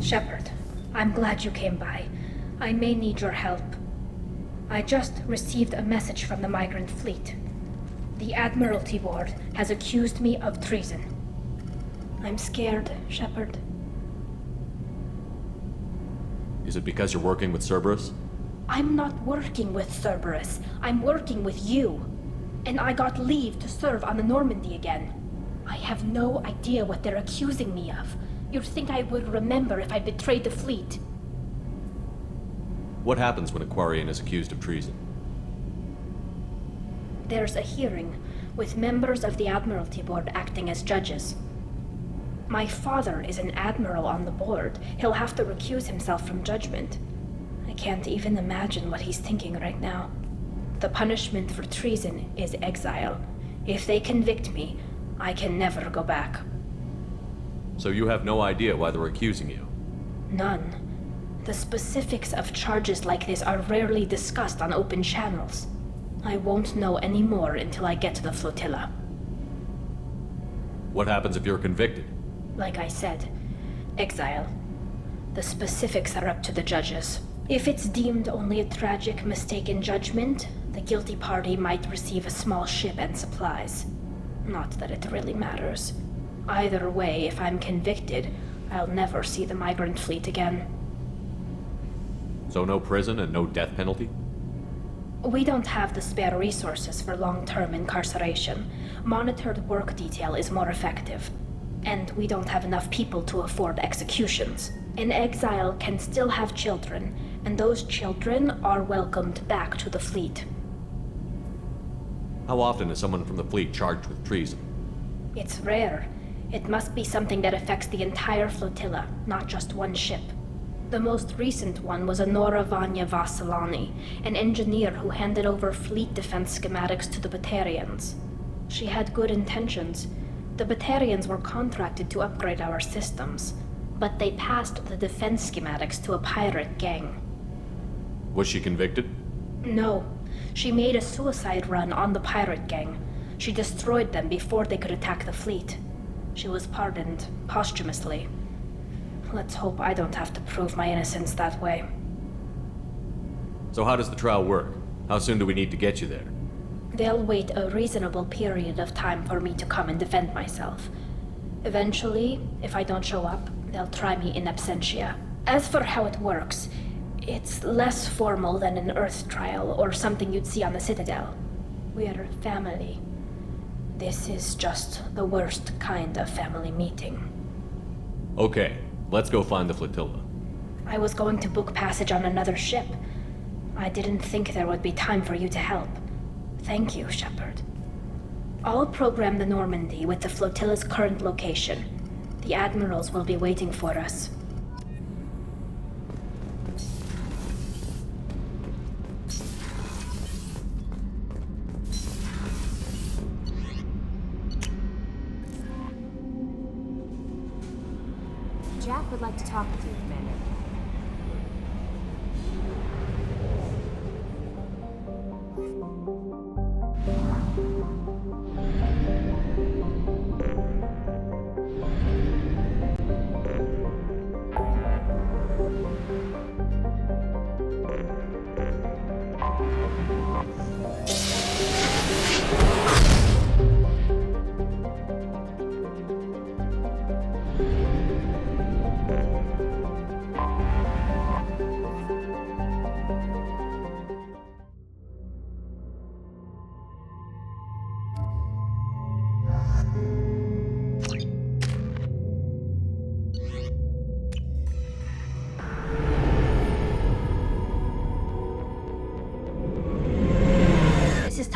Shepard, I'm glad you came by. I may need your help. I just received a message from the migrant fleet. The Admiralty Board has accused me of treason. I'm scared, Shepard. Is it because you're working with Cerberus? I'm not working with Cerberus. I'm working with you. And I got leave to serve on the Normandy again. I have no idea what they're accusing me of. You'd think I would remember if I betrayed the fleet. What happens when a Quarian is accused of treason? There's a hearing, with members of the Admiralty Board acting as judges. My father is an admiral on the board. He'll have to recuse himself from judgment. I can't even imagine what he's thinking right now. The punishment for treason is exile. If they convict me, I can never go back. So you have no idea why they're accusing you? None. The specifics of charges like this are rarely discussed on open channels. I won't know any more until I get to the flotilla. What happens if you're convicted? Like I said, exile. The specifics are up to the judges. If it's deemed only a tragic mistake in judgment, the guilty party might receive a small ship and supplies. Not that it really matters. Either way, if I'm convicted, I'll never see the migrant fleet again. So no prison and no death penalty? We don't have the spare resources for long-term incarceration. Monitored work detail is more effective. And we don't have enough people to afford executions. An exile can still have children, and those children are welcomed back to the fleet. How often is someone from the fleet charged with treason? It's rare. It must be something that affects the entire flotilla, not just one ship. The most recent one was Honora Vanya Vassilani, an engineer who handed over fleet defense schematics to the Batarians. She had good intentions. The Batarians were contracted to upgrade our systems, but they passed the defense schematics to a pirate gang. Was she convicted? No. She made a suicide run on the pirate gang. She destroyed them before they could attack the fleet. She was pardoned, posthumously. Let's hope I don't have to prove my innocence that way. So how does the trial work? How soon do we need to get you there? They'll wait a reasonable period of time for me to come and defend myself. Eventually, if I don't show up, they'll try me in absentia. As for how it works, it's less formal than an Earth trial or something you'd see on the Citadel. We're family. This is just the worst kind of family meeting. Okay, let's go find the flotilla. I was going to book passage on another ship. I didn't think there would be time for you to help. Thank you, Shepard. I'll program the Normandy with the flotilla's current location. The admirals will be waiting for us. Jack would like to talk with you, Commander.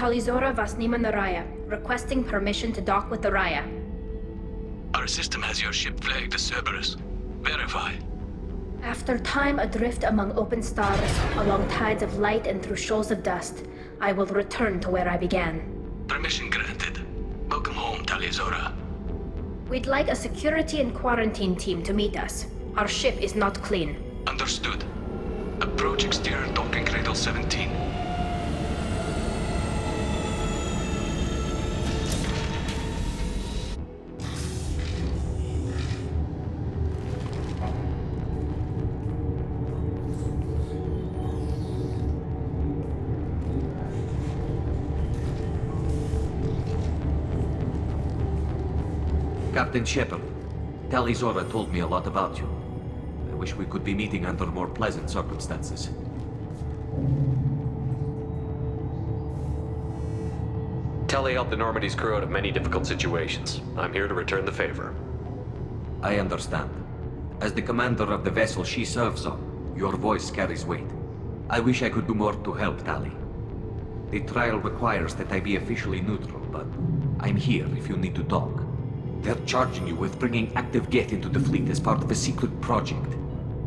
Talizora Vasnima Naraya, requesting permission to dock with the Raya. Our system has your ship flagged as Cerberus. Verify. After time adrift among open stars, along tides of light and through shoals of dust, I will return to where I began. Permission granted. Welcome home, Talizora. We'd like a security and quarantine team to meet us. Our ship is not clean. Understood. Approach exterior docking cradle 17. Captain Shepard. Tali Zora told me a lot about you. I wish we could be meeting under more pleasant circumstances. Tali helped the Normandy's crew out of many difficult situations. I'm here to return the favor. I understand. As the commander of the vessel she serves on, your voice carries weight. I wish I could do more to help Tali. The trial requires that I be officially neutral, but I'm here if you need to talk. They're charging you with bringing active Geth into the fleet as part of a secret project.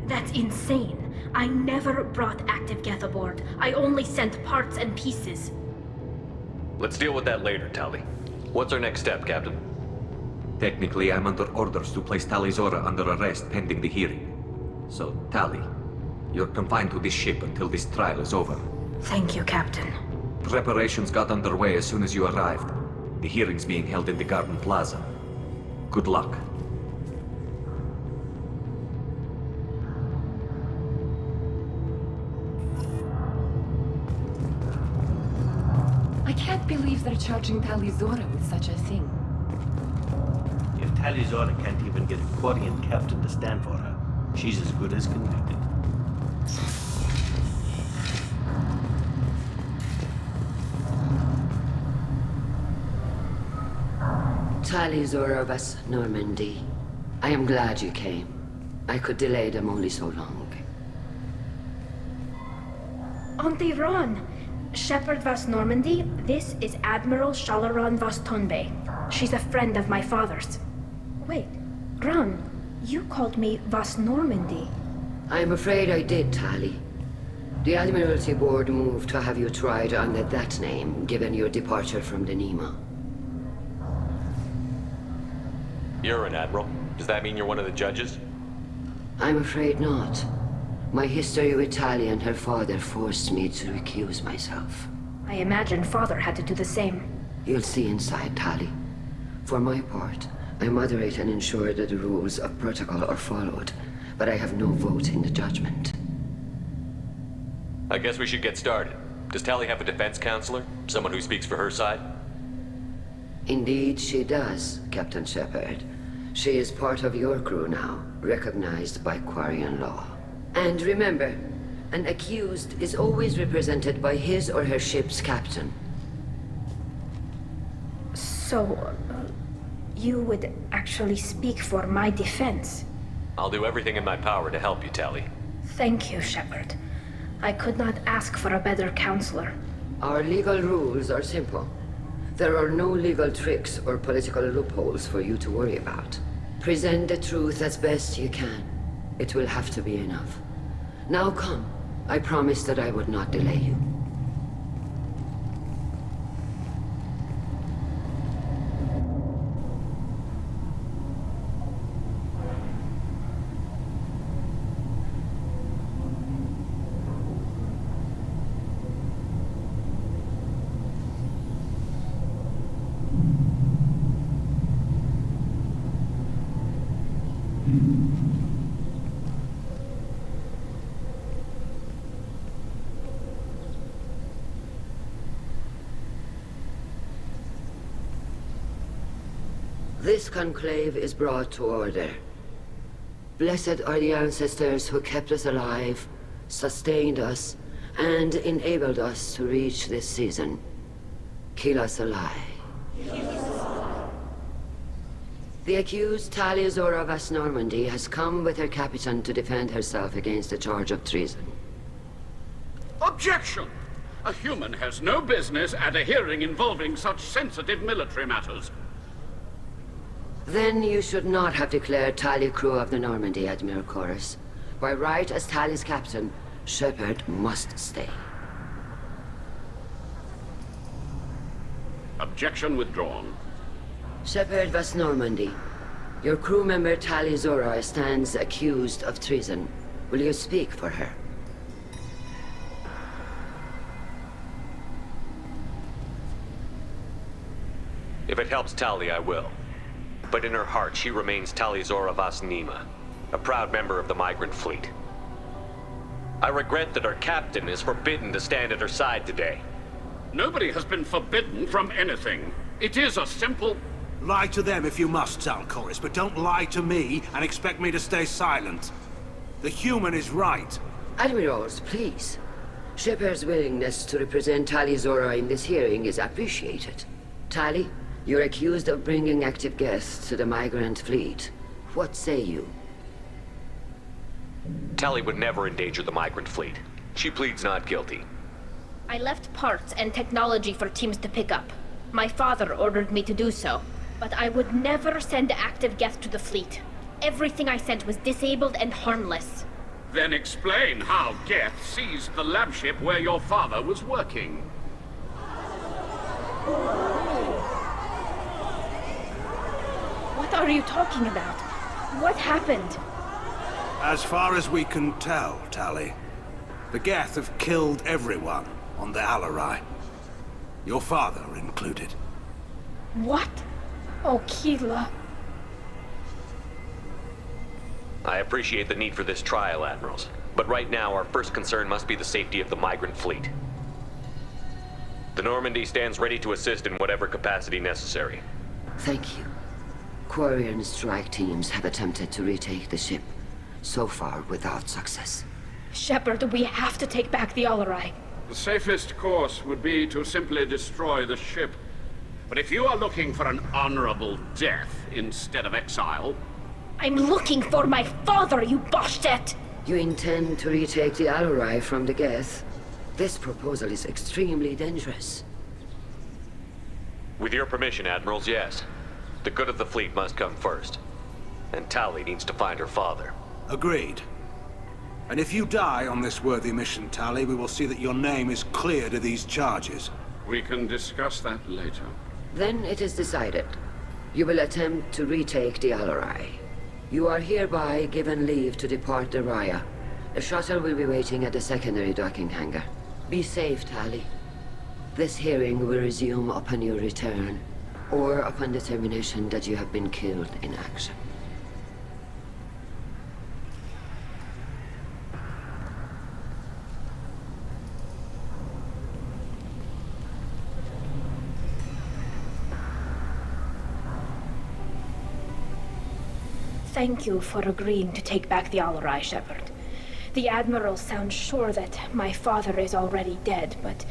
That's insane. I never brought active Geth aboard. I only sent parts and pieces. Let's deal with that later, Tali. What's our next step, Captain? Technically, I'm under orders to place Tali Zora under arrest pending the hearing. So, Tali, you're confined to this ship until this trial is over. Thank you, Captain. Preparations got underway as soon as you arrived. The hearing's being held in the Garden Plaza. Good luck. I can't believe they're charging Tali Zora with such a thing. If Tali Zora can't even get a Quarian captain to stand for her, she's as good as convicted. Tali Zora of us, Normandy. I am glad you came. I could delay them only so long. Auntie Ron! Shepard vas Normandy, this is Admiral Shalaron vas Tonbe. She's a friend of my father's. Wait, Ron, you called me vas Normandy. I'm afraid I did, Tali. The Admiralty Board moved to have you tried under that name, given your departure from the Nema. You're an admiral. Does that mean you're one of the judges? I'm afraid not. My history with Tali and her father forced me to recuse myself. I imagine father had to do the same. You'll see inside, Tali. For my part, I moderate and ensure that the rules of protocol are followed, but I have no vote in the judgment. I guess we should get started. Does Tali have a defense counselor? Someone who speaks for her side? Indeed, she does, Captain Shepard. She is part of your crew now, recognized by Quarian law. And remember, an accused is always represented by his or her ship's captain. So, you would actually speak for my defense? I'll do everything in my power to help you, Tali. Thank you, Shepard. I could not ask for a better counselor. Our legal rules are simple. There are no legal tricks or political loopholes for you to worry about. Present the truth as best you can. It will have to be enough. Now come. I promised that I would not delay you. This conclave is brought to order. Blessed are the ancestors who kept us alive, sustained us, and enabled us to reach this season. Kill us alive. The accused Tali Zora vas Normandy has come with her captain to defend herself against a charge of treason. Objection! A human has no business at a hearing involving such sensitive military matters. Then you should not have declared Tali crew of the Normandy, Admiral Chorus. By right as Tali's captain, Shepard must stay. Objection withdrawn. Shepard vas Normandy. Your crew member Tali Zora stands accused of treason. Will you speak for her? If it helps Tali, I will. But in her heart, she remains Tali Zora vas Nema, a proud member of the migrant fleet. I regret that our captain is forbidden to stand at her side today. Nobody has been forbidden from anything. It is a simple... Lie to them if you must, Talcoris, but don't lie to me and expect me to stay silent. The human is right. Admirals, please. Shepard's willingness to represent Tali Zora in this hearing is appreciated. Tali, you're accused of bringing active Geth to the migrant fleet. What say you? Tali would never endanger the migrant fleet. She pleads not guilty. I left parts and technology for teams to pick up. My father ordered me to do so, but I would never send active Geth to the fleet. Everything I sent was disabled and harmless. Then explain how Geth seized the lab ship where your father was working. What are you talking about? What happened? As far as we can tell, Tali, the Geth have killed everyone on the Alarai. Your father included. What? Oh, Keela. I appreciate the need for this trial, Admirals. But right now, our first concern must be the safety of the migrant fleet. The Normandy stands ready to assist in whatever capacity necessary. Thank you. Quarian strike teams have attempted to retake the ship, so far without success. Shepard, we have to take back the Alarai. The safest course would be to simply destroy the ship. But if you are looking for an honorable death instead of exile... I'm looking for my father, you bastet! You intend to retake the Alarai from the Geth? This proposal is extremely dangerous. With your permission, Admirals, yes. The good of the fleet must come first. And Tali needs to find her father. Agreed. And if you die on this worthy mission, Tali, we will see that your name is cleared of these charges. We can discuss that later. Then it is decided. You will attempt to retake the Alarai. You are hereby given leave to depart the Raya. The shuttle will be waiting at the secondary docking hangar. Be safe, Tali. This hearing will resume upon your return, or upon determination that you have been killed in action. Thank you for agreeing to take back the Alarai, Shepard. The Admiral sounds sure that my father is already dead, but...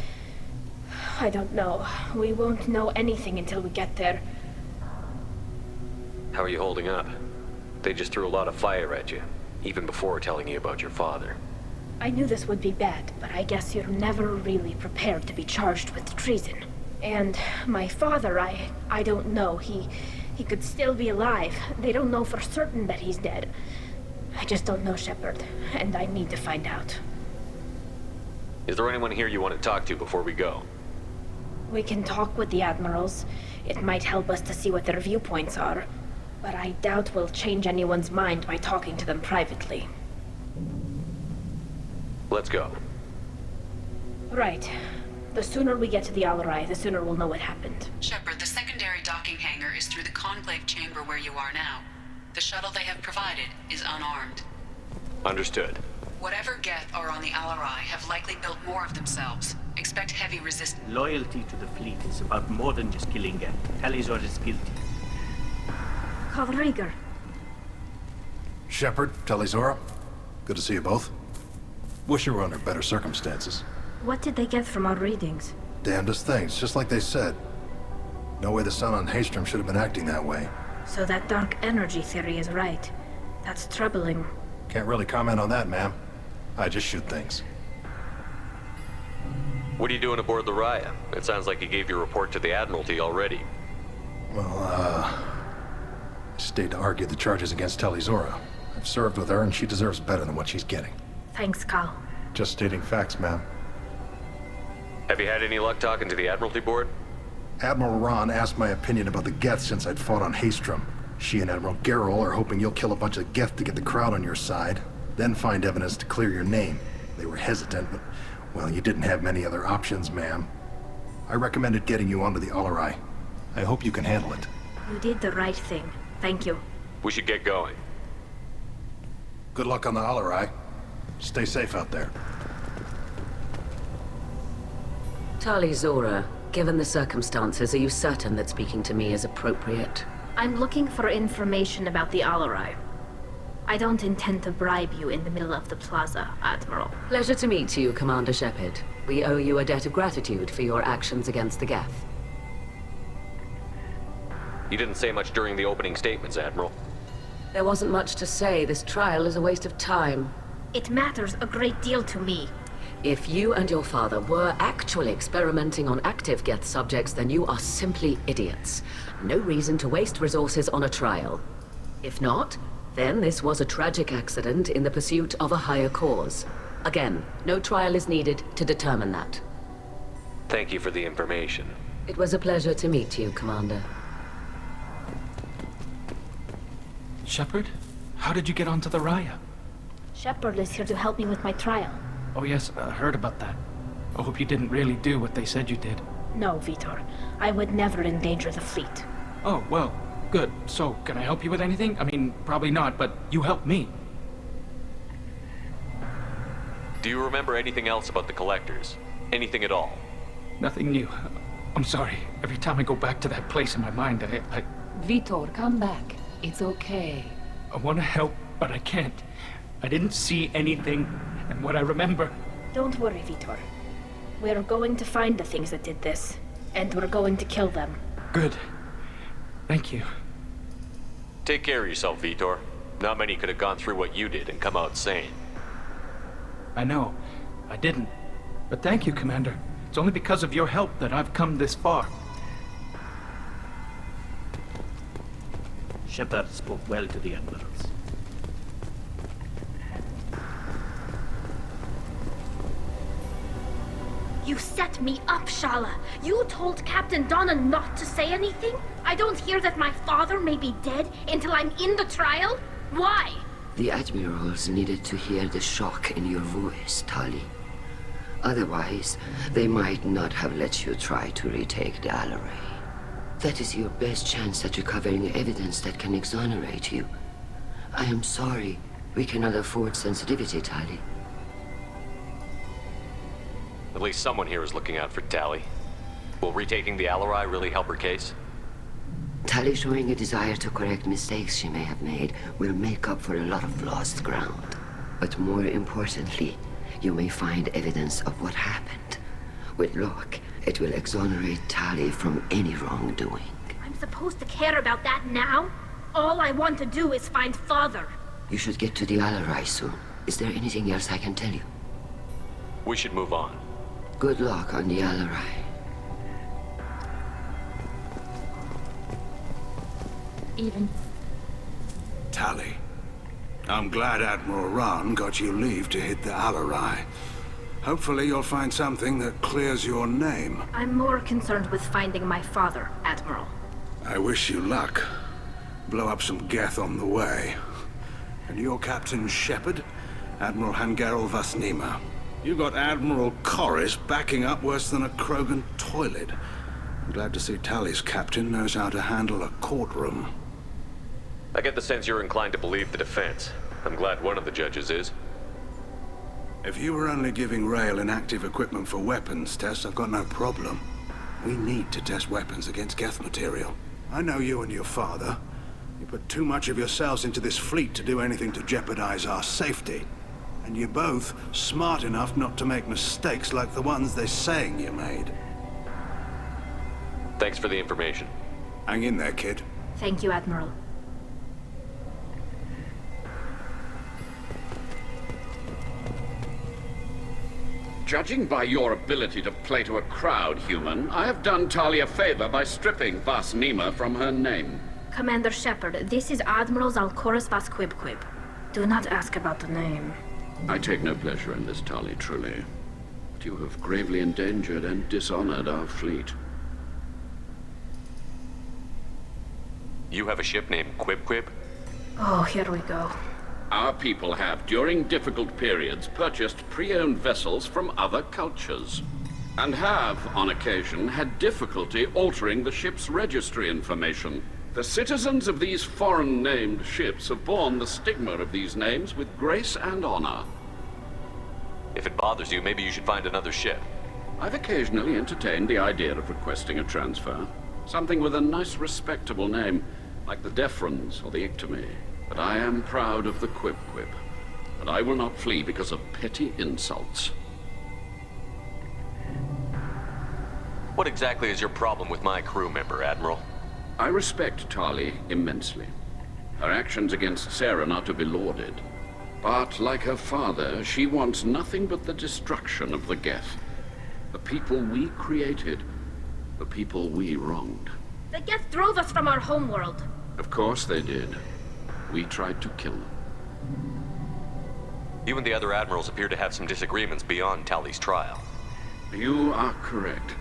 I don't know. We won't know anything until we get there. How are you holding up? They just threw a lot of fire at you, even before telling you about your father. I knew this would be bad, but I guess you're never really prepared to be charged with treason. And my father, I don't know. He could still be alive. They don't know for certain that he's dead. I just don't know, Shepard, and I need to find out. Is there anyone here you want to talk to before we go? We can talk with the Admirals. It might help us to see what their viewpoints are. But I doubt we'll change anyone's mind by talking to them privately. Let's go. Right. The sooner we get to the Alarai, the sooner we'll know what happened. Shepard, the secondary docking hangar is through the conclave chamber where you are now. The shuttle they have provided is unarmed. Understood. Whatever Geth are on the Alarai have likely built more of themselves. Expect heavy resistance. Loyalty to the fleet is about more than just killing Geth. Tali Zora is guilty. Kalriger. Shepard, Tali Zora. Good to see you both. Wish you were under better circumstances. What did they get from our readings? Damnedest things, just like they said. No way the sun on Haystrom should have been acting that way. So that dark energy theory is right. That's troubling. Can't really comment on that, ma'am. I just shoot things. What are you doing aboard the Raya? It sounds like you gave your report to the Admiralty already. Well, I stayed to argue the charges against Tali Zora. I've served with her, and she deserves better than what she's getting. Thanks, Kal. Just stating facts, ma'am. Have you had any luck talking to the Admiralty board? Admiral Ron asked my opinion about the Geth since I'd fought on Haystrom. She and Admiral Garrel are hoping you'll kill a bunch of Geth to get the crowd on your side, then find evidence to clear your name. They were hesitant, but, well, you didn't have many other options, ma'am. I recommended getting you onto the Alarai. I hope you can handle it. You did the right thing. Thank you. We should get going. Good luck on the Alarai. Stay safe out there. Tali Zora, Given the circumstances, are you certain that speaking to me is appropriate? I'm looking for information about the Alarai. I don't intend to bribe you in the middle of the plaza, Admiral. Pleasure to meet you, Commander Shepard. We owe you a debt of gratitude for your actions against the Geth. You didn't say much during the opening statements, Admiral. There wasn't much to say. This trial is a waste of time. It matters a great deal to me. If you and your father were actually experimenting on active Geth subjects, then you are simply idiots. No reason to waste resources on a trial. If not, then this was a tragic accident in the pursuit of a higher cause. Again, no trial is needed to determine that. Thank you for the information. It was a pleasure to meet you, Commander. Shepard? How did you get onto the Raya? Shepard is here to help me with my trial. Oh yes, I heard about that. I hope you didn't really do what they said you did. No, Vitor. I would never endanger the fleet. Oh, well, good. So, can I help you with anything? I mean, probably not, but you helped me. Do you remember anything else about the Collectors? Anything at all? Nothing new. I'm sorry. Every time I go back to that place in my mind, I Vitor, come back. It's okay. I want to help, but I can't. I didn't see anything, and what I remember... Don't worry, Vitor. We're going to find the things that did this, and we're going to kill them. Good. Thank you. Take care of yourself, Vitor. Not many could have gone through what you did and come out sane. I know. I didn't. But thank you, Commander. It's only because of your help that I've come this far. Shepard spoke well to the Admirals. You set me up, Shala. You told Captain Donna not to say anything? I don't hear that my father may be dead until I'm in the trial? Why? The Admirals needed to hear the shock in your voice, Tali. Otherwise, they might not have let you try to retake the Alarai. That is your best chance at recovering evidence that can exonerate you. I am sorry. We cannot afford sensitivity, Tali. At least someone here is looking out for Tali. Will retaking the Alarai really help her case? Tali showing a desire to correct mistakes she may have made will make up for a lot of lost ground. But more importantly, you may find evidence of what happened. With luck, it will exonerate Tali from any wrongdoing. I'm supposed to care about that now? All I want to do is find Father. You should get to the Alarai soon. Is there anything else I can tell you? We should move on. Good luck on the Alarai. Even... Tali, I'm glad Admiral Rahn got you leave to hit the Alarai. Hopefully you'll find something that clears your name. I'm more concerned with finding my father, Admiral. I wish you luck. Blow up some Geth on the way. And you're Captain Shepard, Admiral Hangarel Vasnima. You got Admiral Corris backing up worse than a Krogan toilet. I'm glad to see Tali's captain knows how to handle a courtroom. I get the sense you're inclined to believe the defense. I'm glad one of the judges is. If you were only giving Rail inactive equipment for weapons tests, I've got no problem. We need to test weapons against Geth material. I know you and your father. You put too much of yourselves into this fleet to do anything to jeopardize our safety. And you're both smart enough not to make mistakes like the ones they're saying you made. Thanks for the information. Hang in there, kid. Thank you, Admiral. Judging by your ability to play to a crowd, human, I have done Tali a favor by stripping Vasnima from her name. Commander Shepard, this is Admiral Zalkoris Vasquibquib. Do not ask about the name. I take no pleasure in this, Tali, truly. But you have gravely endangered and dishonored our fleet. You have a ship named Quib? Oh, here we go. Our people have, during difficult periods, purchased pre-owned vessels from other cultures. And have, on occasion, had difficulty altering the ship's registry information. The citizens of these foreign-named ships have borne the stigma of these names with grace and honor. If it bothers you, maybe you should find another ship. I've occasionally entertained the idea of requesting a transfer. Something with a nice, respectable name, like the Deferens or the Ictomy. But I am proud of the Quib-Quib, and I will not flee because of petty insults. What exactly is your problem with my crew member, Admiral? I respect Tali immensely. Her actions against Saren are to be lauded. But, like her father, she wants nothing but the destruction of the Geth. The people we created. The people we wronged. The Geth drove us from our homeworld. Of course they did. We tried to kill them. You and the other admirals appear to have some disagreements beyond Tali's trial. You are correct.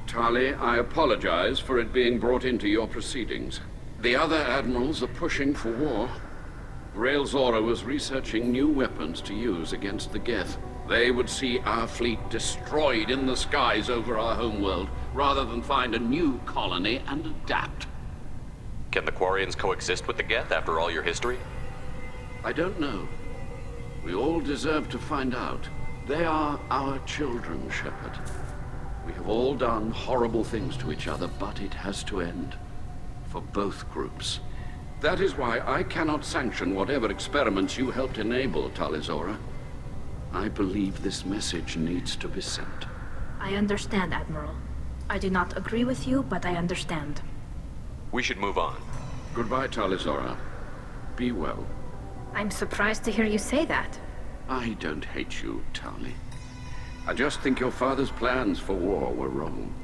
Tali, I apologize for it being brought into your proceedings. The other admirals are pushing for war. Rael Zora was researching new weapons to use against the Geth. They would see our fleet destroyed in the skies over our homeworld, rather than find a new colony and adapt. Can the Quarians coexist with the Geth after all your history? I don't know. We all deserve to find out. They are our children, Shepard. We have all done horrible things to each other, but it has to end. For both groups. That is why I cannot sanction whatever experiments you helped enable, Tali Zora. I believe this message needs to be sent. I understand, Admiral. I do not agree with you, but I understand. We should move on. Goodbye, Tali Zora. Be well. I'm surprised to hear you say that. I don't hate you, Tali. I just think your father's plans for war were wrong.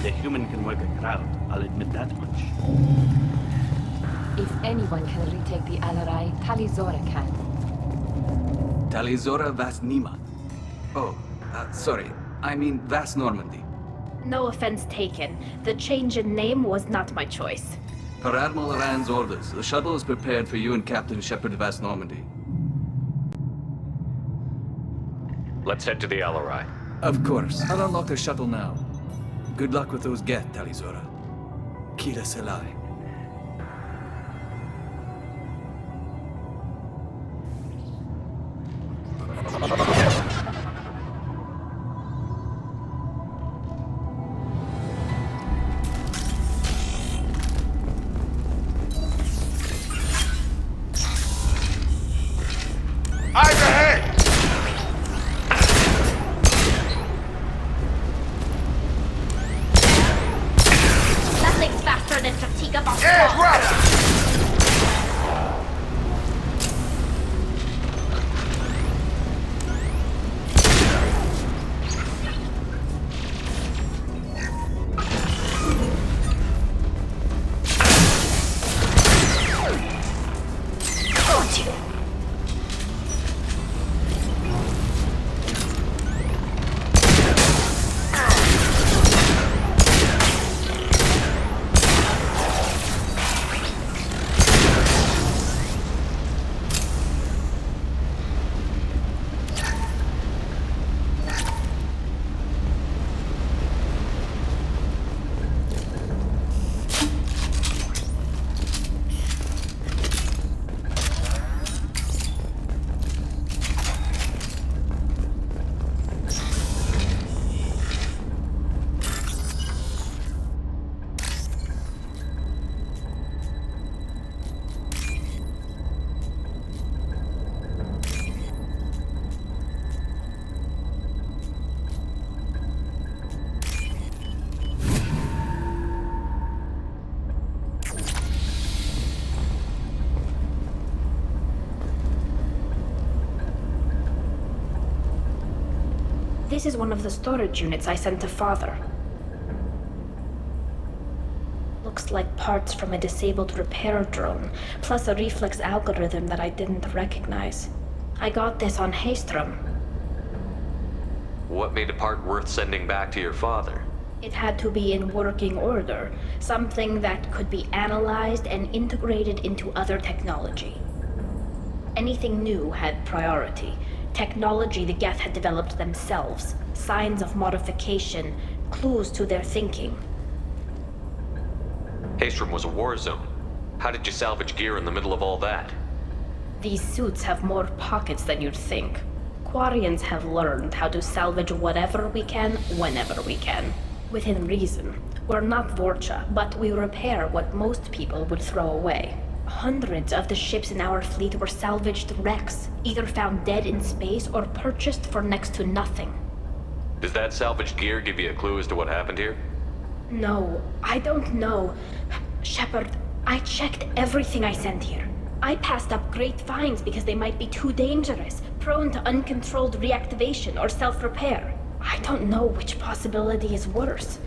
The human can work a crowd, I'll admit that much. If anyone can retake the Alarai, Tali Zora can. Tali Zora Vas Nima. Oh, sorry. I mean Vas Normandy. No offense taken. The change in name was not my choice. Per Admiral Rand's orders, the shuttle is prepared for you and Captain Shepard Vas Normandy. Let's head to the Alarai. Of course. I'll unlock the shuttle now. Good luck with those Geth, Tali Zora. Kira Selai. Nothing's faster than fatigue of our This is one of the storage units I sent to Father. Looks like parts from a disabled repair drone, plus a reflex algorithm that I didn't recognize. I got this on Haestrom. What made a part worth sending back to your father? It had to be in working order, something that could be analyzed and integrated into other technology. Anything new had priority. Technology the Geth had developed themselves. Signs of modification. Clues to their thinking. Haestrom was a war zone. How did you salvage gear in the middle of all that? These suits have more pockets than you'd think. Quarians have learned how to salvage whatever we can, whenever we can. Within reason. We're not Vorcha, but we repair what most people would throw away. Hundreds of the ships in our fleet were salvaged wrecks, either found dead in space or purchased for next to nothing. Does that salvaged gear give you a clue as to what happened here? No, I don't know. Shepard, I checked everything I sent here. I passed up great finds because they might be too dangerous, prone to uncontrolled reactivation or self-repair. I don't know which possibility is worse.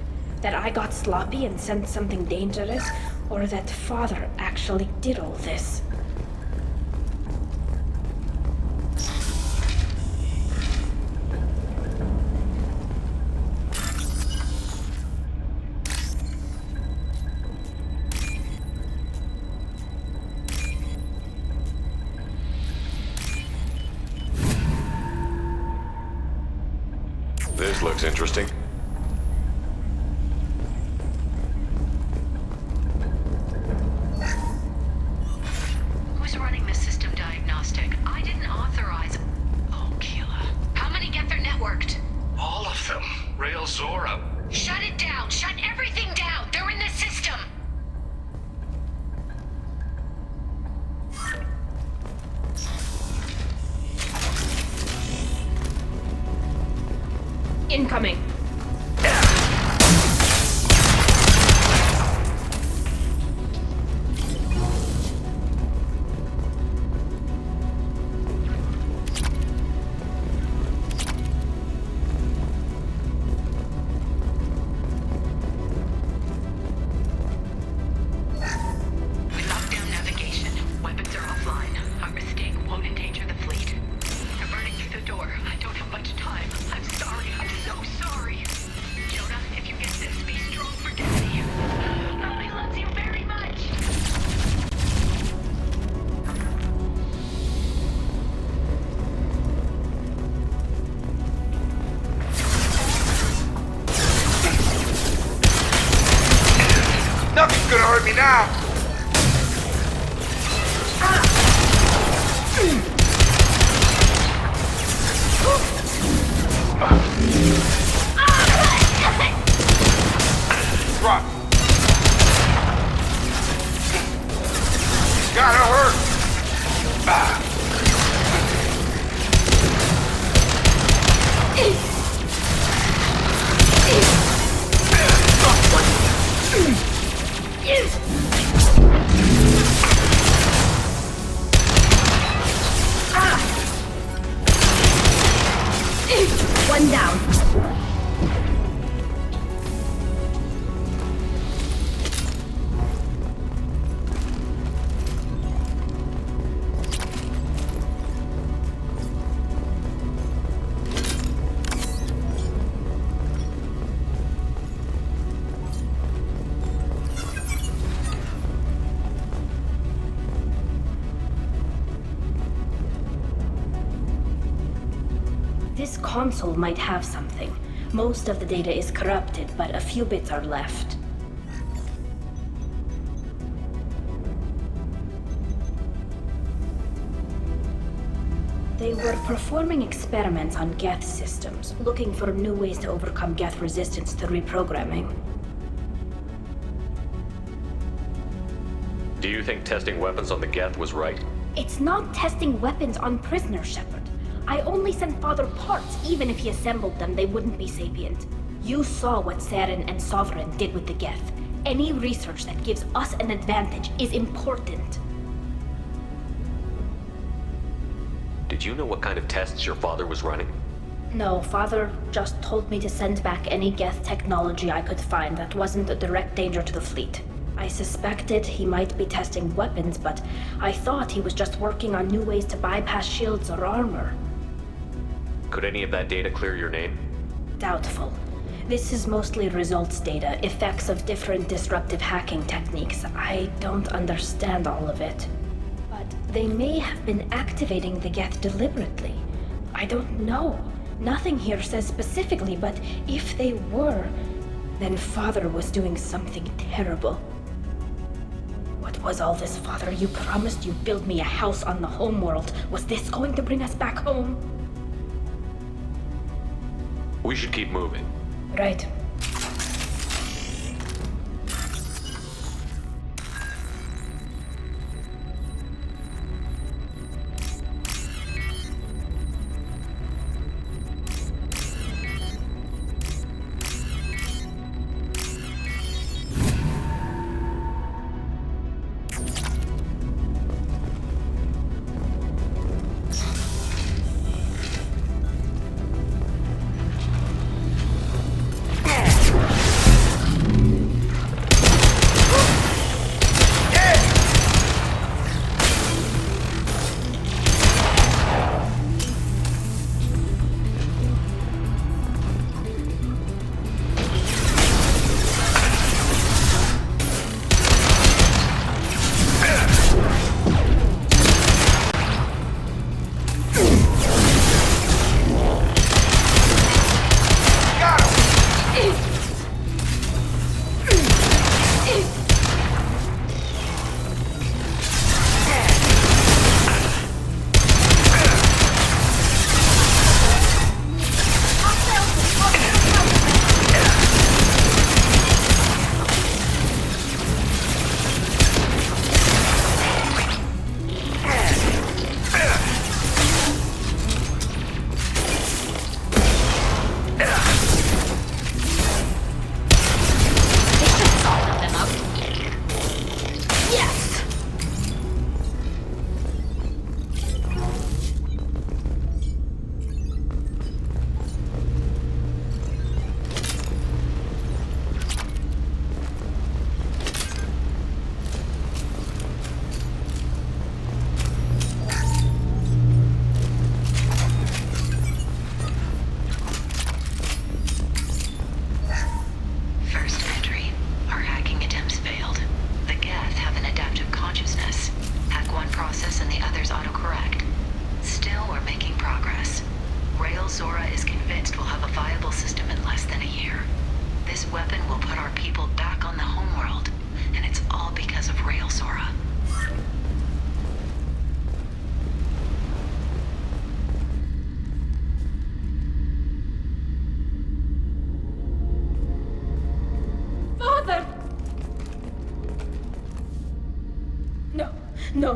That I got sloppy and sent something dangerous, or that Father actually did all this. This looks interesting. Who's running the system diagnostic? I didn't authorize. Oh, Keela. How many Geth are networked? All of them. Rail Zora. Shut it down! Shut everything down! They're in the system! Incoming. Nothing's gonna hurt me now! Drop. Gotta hurt! One down. This console might have something. Most of the data is corrupted, but a few bits are left. They were performing experiments on Geth systems, looking for new ways to overcome Geth resistance to reprogramming. Do you think testing weapons on the Geth was right? It's not testing weapons on prisoners, Shepard. I only sent Father parts. Even if he assembled them, they wouldn't be sapient. You saw what Saren and Sovereign did with the Geth. Any research that gives us an advantage is important. Did you know what kind of tests your father was running? No, Father just told me to send back any Geth technology I could find that wasn't a direct danger to the fleet. I suspected he might be testing weapons, but I thought he was just working on new ways to bypass shields or armor. Could any of that data clear your name? Doubtful. This is mostly results data, effects of different disruptive hacking techniques. I don't understand all of it. But they may have been activating the Geth deliberately. I don't know. Nothing here says specifically, but if they were, then Father was doing something terrible. What was all this, Father? You promised you'd build me a house on the homeworld. Was this going to bring us back home? We should keep moving. Right.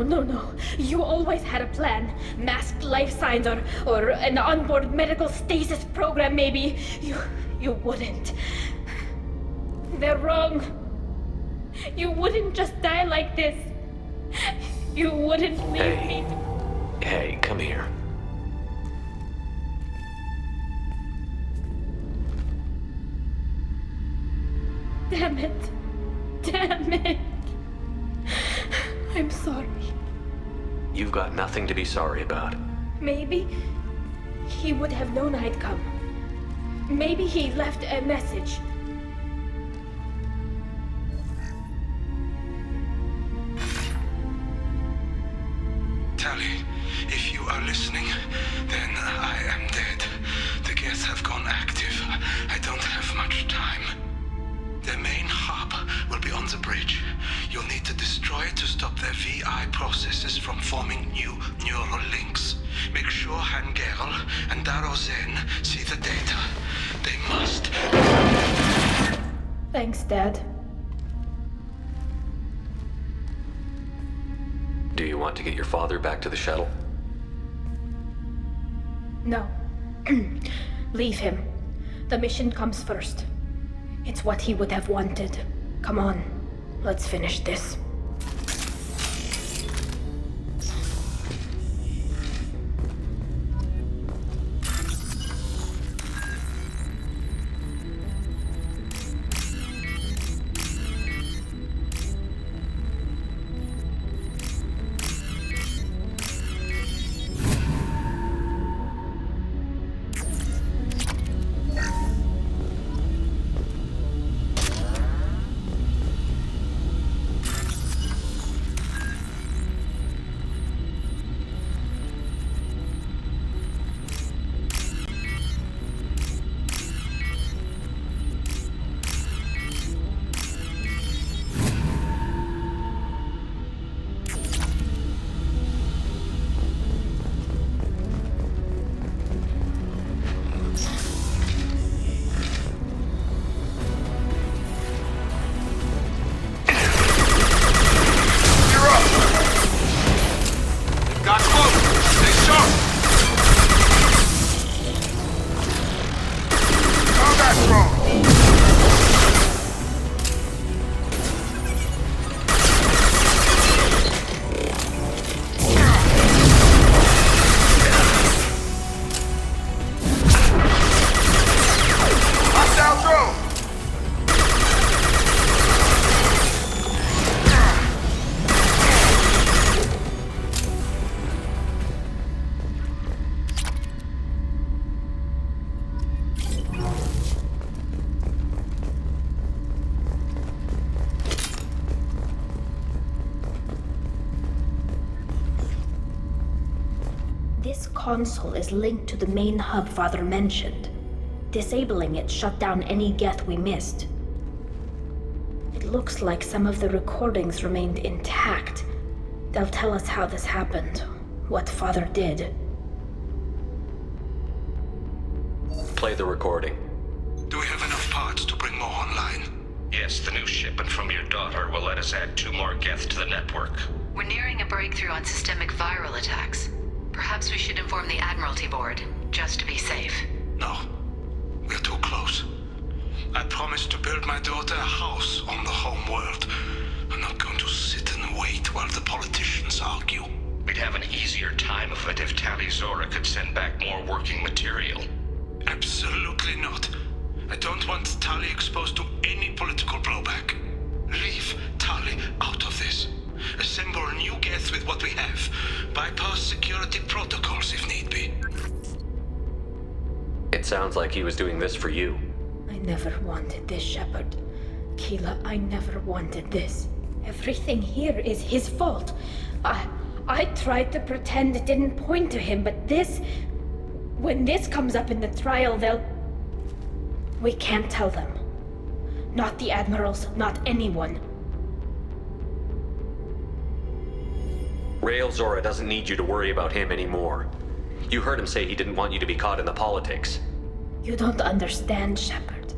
No. You always had a plan. Masked life signs or an onboard medical stasis program, maybe. You wouldn't. They're wrong. You wouldn't just die like this. You wouldn't leave me. Hey, come here. Damn it. I'm sorry. You've got nothing to be sorry about. Maybe he would have known I'd come. Maybe he left a message. Tali, if you are listening, then I am dead. The Geth have gone active. I don't have much time. The main hub will be on the bridge. You'll need to destroy it to stop their VI processes from forming new neural links. Make sure Hangerl and Darozen see the data. They must. Thanks, Dad. Do you want to get your father back to the shuttle? No. Leave him. The mission comes first. It's what he would have wanted. Come on, let's finish this. console is linked to the main hub Father mentioned. Disabling it shut down any Geth we missed. It looks like some of the recordings remained intact. They'll tell us how this happened, what Father did. Play the recording. Do we have enough parts to bring more online? Yes, the new shipment from your daughter will let us add 2 more Geth to the network. We're nearing a breakthrough on systemic viral attacks. Perhaps we should inform the Admiralty Board, just to be safe. No. We're too close. I promised to build my daughter a house on the home world. I'm not going to sit and wait while the politicians argue. We'd have an easier time of it if Tali Zora could send back more working material. Absolutely not. I don't want Tali exposed to any political blowback. Leave Tali out of this. Assemble a new Geth with what we have. Bypass security protocols if need be. It sounds like he was doing this for you. I never wanted this, Shepard. Keela, I never wanted this. Everything here is his fault. I tried to pretend it didn't point to him, but this... When this comes up in the trial, they'll... We can't tell them. Not the Admirals, not anyone. Rael Zora doesn't need you to worry about him anymore. You heard him say he didn't want you to be caught in the politics. You don't understand, Shepard.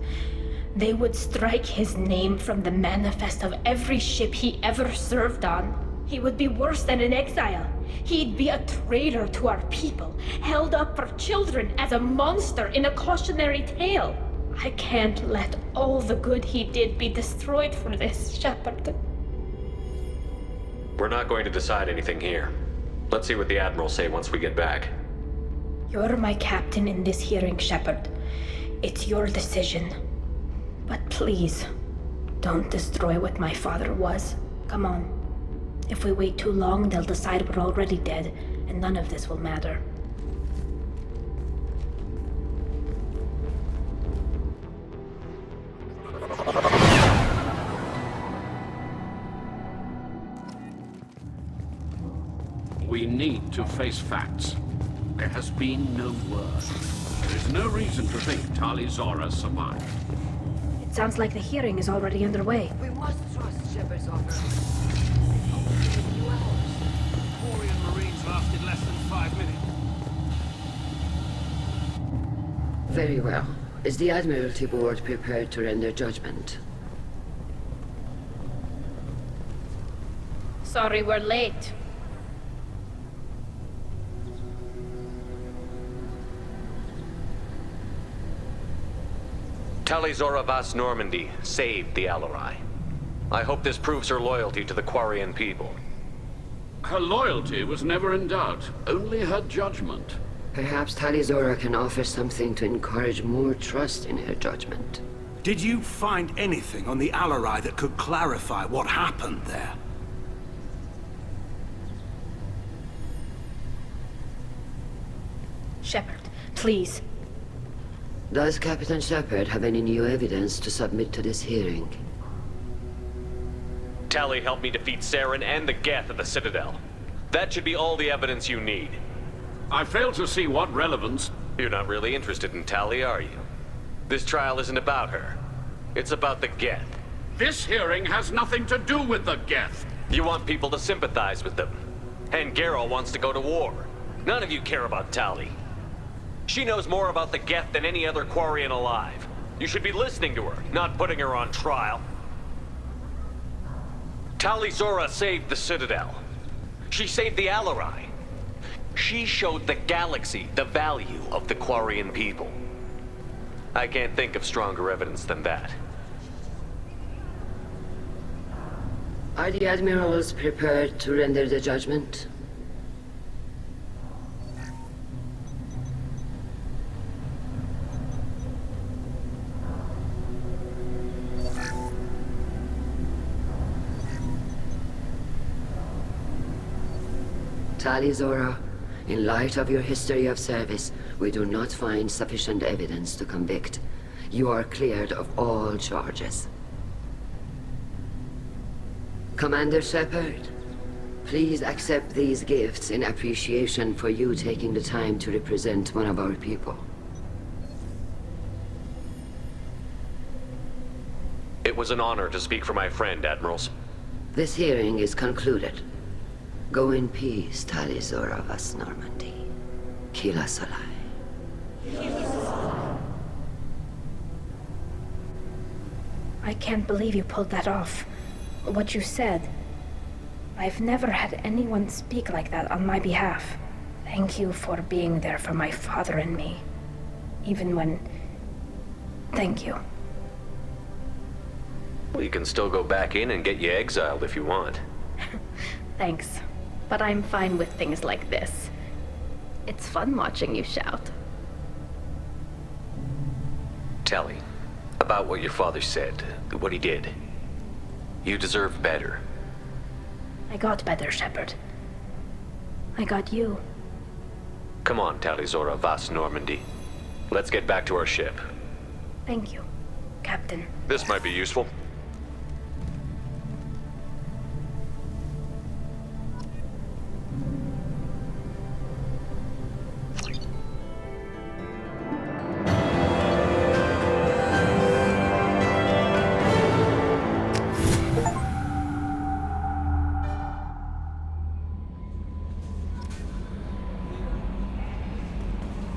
They would strike his name from the manifest of every ship he ever served on. He would be worse than an exile. He'd be a traitor to our people, held up for children as a monster in a cautionary tale. I can't let all the good he did be destroyed for this, Shepard. We're not going to decide anything here. Let's see what the Admirals say once we get back. You're my captain in this hearing, Shepard. It's your decision. But please, don't destroy what my father was. Come on. If we wait too long, they'll decide we're already dead, and none of this will matter. We need to face facts. There has been no word. There is no reason to think Tali Zora survived. It sounds like the hearing is already underway. We must trust Shepard's offer. Marines lasted less than 5 minutes. Very well. Is the Admiralty Board prepared to render judgment? Sorry we're late. Tali Zora Vas Normandy saved the Alarai. I hope this proves her loyalty to the Quarian people. Her loyalty was never in doubt, only her judgment. Perhaps Tali Zora can offer something to encourage more trust in her judgment. Did you find anything on the Alarai that could clarify what happened there? Shepard, please. Does Captain Shepard have any new evidence to submit to this hearing? Tali helped me defeat Saren and the Geth at the Citadel. That should be all the evidence you need. I fail to see what relevance... You're not really interested in Tali, are you? This trial isn't about her. It's about the Geth. This hearing has nothing to do with the Geth. You want people to sympathize with them. And Geralt wants to go to war. None of you care about Tali. She knows more about the Geth than any other Quarian alive. You should be listening to her, not putting her on trial. Tali Zora saved the Citadel. She saved the Alarai. She showed the galaxy the value of the Quarian people. I can't think of stronger evidence than that. Are the Admirals prepared to render the judgment? Tali Zora, in light of your history of service, we do not find sufficient evidence to convict. You are cleared of all charges. Commander Shepard, Please accept these gifts in appreciation for you taking the time to represent one of our people. It was an honor to speak for my friend, Admirals. This hearing is concluded. Go in peace, Tali Zora Vas Normandy. Kila Solai. I can't believe you pulled that off. What you said. I've never had anyone speak like that on my behalf. Thank you for being there for my father and me. Even when... Thank you. Well, you can still go back in and get you exiled if you want. Thanks. But I'm fine with things like this. It's fun watching you shout. Tali, about what your father said, what he did. You deserve better. I got better, Shepard. I got you. Come on, Tali Zora Vas Normandy. Let's get back to our ship. Thank you, Captain. This might be useful.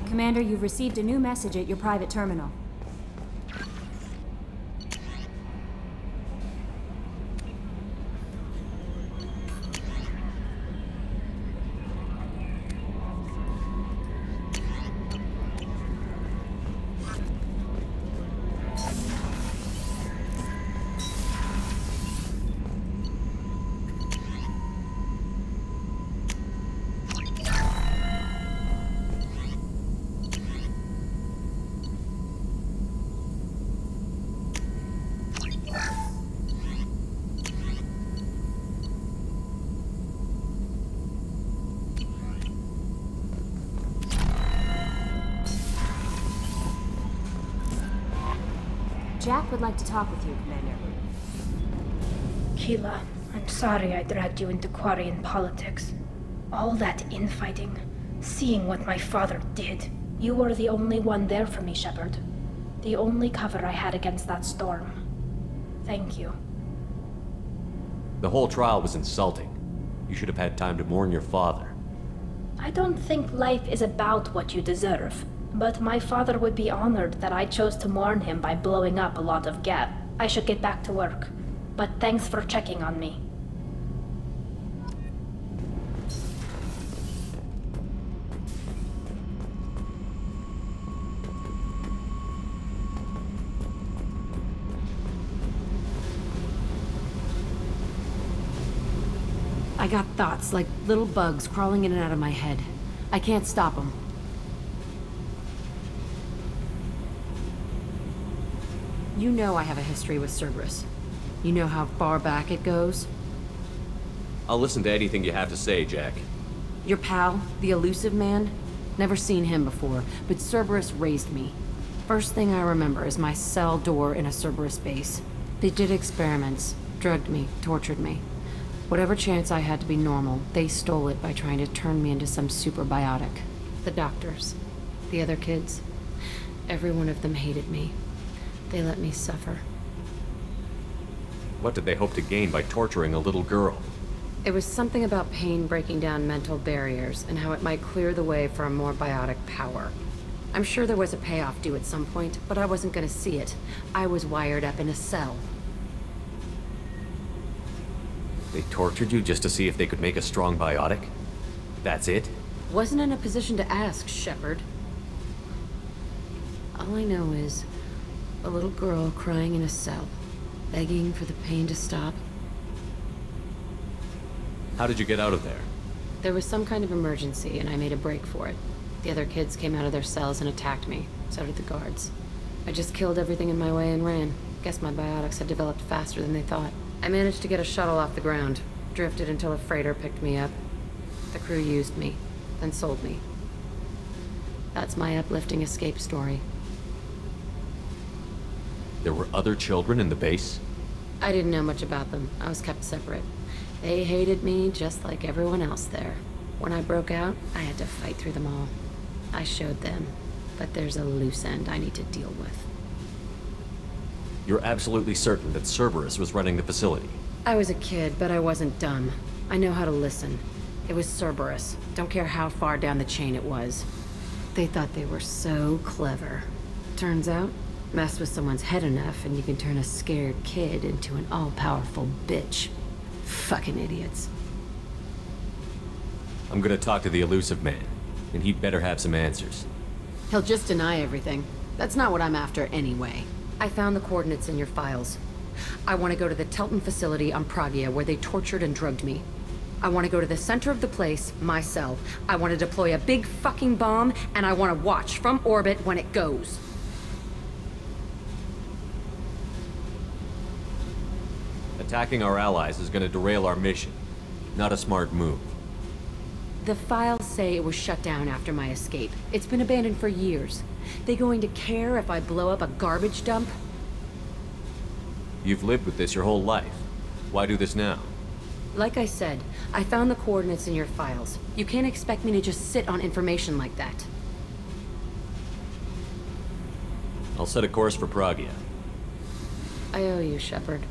Commander, you've received a new message at your private terminal. Jack would like to talk with you, Commander. Keela, I'm sorry I dragged you into Quarian politics. All that infighting, seeing what my father did. You were the only one there for me, Shepard. The only cover I had against that storm. Thank you. The whole trial was insulting. You should have had time to mourn your father. I don't think life is about what you deserve. But my father would be honored that I chose to mourn him by blowing up a lot of Geth. I should get back to work. But thanks for checking on me. I got thoughts like little bugs crawling in and out of my head. I can't stop them. You know I have a history with Cerberus. You know how far back it goes? I'll listen to anything you have to say, Jack. Your pal, the elusive man? Never seen him before, but Cerberus raised me. First thing I remember is my cell door in a Cerberus base. They did experiments, drugged me, tortured me. Whatever chance I had to be normal, they stole it by trying to turn me into some super biotic. The doctors, the other kids, every one of them hated me. They let me suffer. What did they hope to gain by torturing a little girl? It was something about pain breaking down mental barriers and how it might clear the way for a more biotic power. I'm sure there was a payoff due at some point, but I wasn't gonna see it. I was wired up in a cell. They tortured you just to see if they could make a strong biotic? That's it? Wasn't in a position to ask, Shepard. All I know is a little girl crying in a cell, begging for the pain to stop. How did you get out of there? There was some kind of emergency, and I made a break for it. The other kids came out of their cells and attacked me. So did the guards. I just killed everything in my way and ran. Guess my biotics had developed faster than they thought. I managed to get a shuttle off the ground. Drifted until a freighter picked me up. The crew used me, then sold me. That's my uplifting escape story. There were other children in the base? I didn't know much about them. I was kept separate. They hated me just like everyone else there. When I broke out, I had to fight through them all. I showed them, but there's a loose end I need to deal with. You're absolutely certain that Cerberus was running the facility? I was a kid, but I wasn't dumb. I know how to listen. It was Cerberus. Don't care how far down the chain it was. They thought they were so clever. Turns out, mess with someone's head enough and you can turn a scared kid into an all-powerful bitch. Fucking idiots. I'm gonna talk to the elusive man, and he'd better have some answers. He'll just deny everything. That's not what I'm after anyway. I found the coordinates in your files. I want to go to the Telton facility on Pragia where they tortured and drugged me. I want to go to the center of the place, my cell. I want to deploy a big fucking bomb, and I want to watch from orbit when it goes. Attacking our allies is gonna derail our mission. Not a smart move. The files say it was shut down after my escape. It's been abandoned for years. They going to care if I blow up a garbage dump? You've lived with this your whole life. Why do this now? Like I said, I found the coordinates in your files. You can't expect me to just sit on information like that. I'll set a course for Pragia. I owe you, Shepard.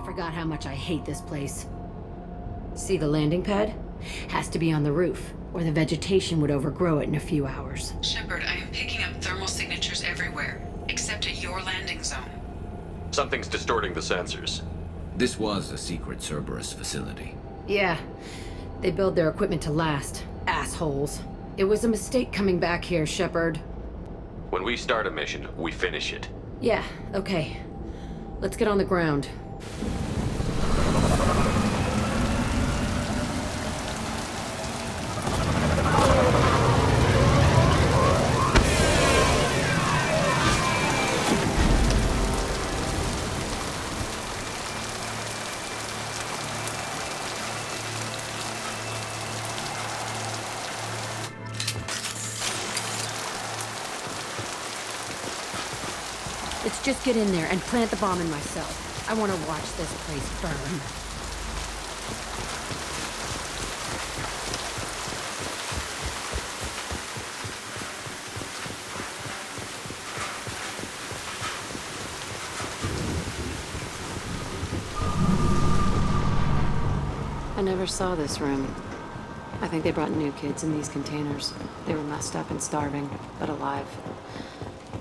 Forgot how much I hate this place. See the landing pad? Has to be on the roof, or the vegetation would overgrow it in a few hours. Shepard, I am picking up thermal signatures everywhere, except at your landing zone. Something's distorting the sensors. This was a secret Cerberus facility. Yeah. They build their equipment to last. Assholes. It was a mistake coming back here, Shepard. When we start a mission, we finish it. Yeah, okay. Let's get on the ground. Let's just get in there and plant the bomb in myself. I want to watch this place burn. I never saw this room. I think they brought new kids in these containers. They were messed up and starving, but alive.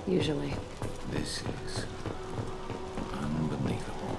Usually. This is unbelievable.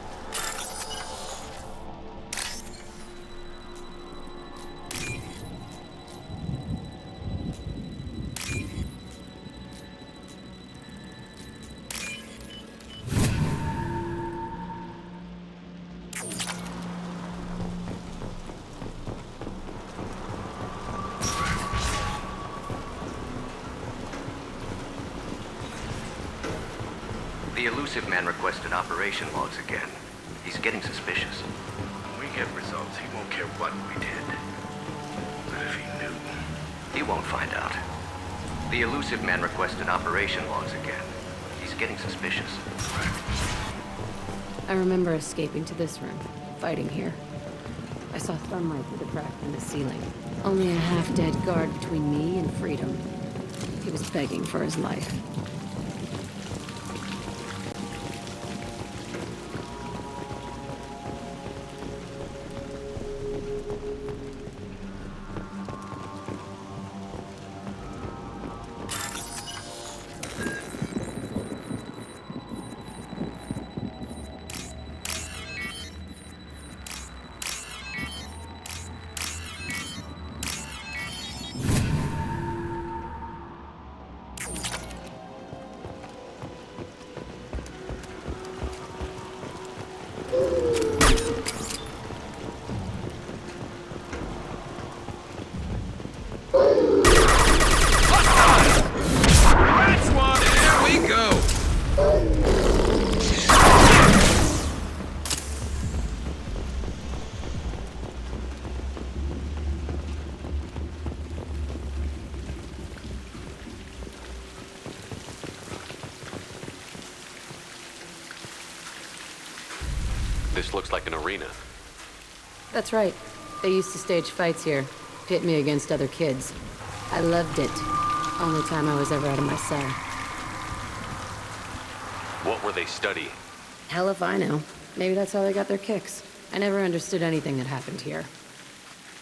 The elusive man requested operation logs again. He's getting suspicious. When we get results, he won't care what we did. But if he knew... He won't find out. The elusive man requested operation logs again. He's getting suspicious. I remember escaping to this room, fighting here. I saw sunlight through the crack in the ceiling. Only a half-dead guard between me and freedom. He was begging for his life. This looks like an arena. That's right. They used to stage fights here, pit me against other kids. I loved it. Only time I was ever out of my cell. What were they studying? Hell if I know. Maybe that's how they got their kicks. I never understood anything that happened here.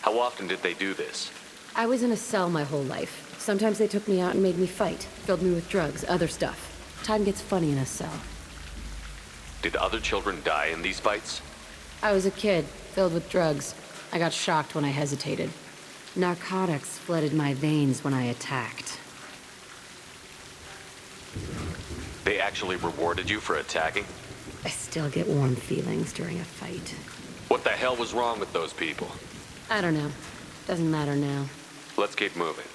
How often did they do this? I was in a cell my whole life. Sometimes they took me out and made me fight. Filled me with drugs, other stuff. Time gets funny in a cell. Did other children die in these fights? I was a kid, filled with drugs. I got shocked when I hesitated. Narcotics flooded my veins when I attacked. They actually rewarded you for attacking? I still get warm feelings during a fight. What the hell was wrong with those people? I don't know. Doesn't matter now. Let's keep moving.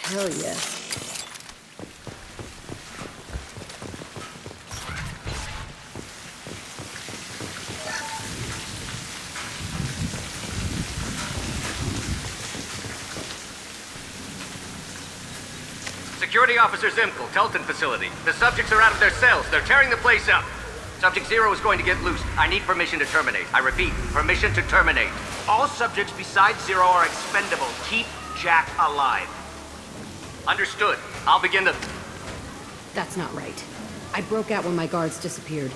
Hell yes. Security Officer Zimkel, Telton facility. The subjects are out of their cells. They're tearing the place up. Subject Zero is going to get loose. I need permission to terminate. I repeat, permission to terminate. All subjects besides Zero are expendable. Keep Jack alive. Understood. I'll begin the... That's not right. I broke out when my guards disappeared.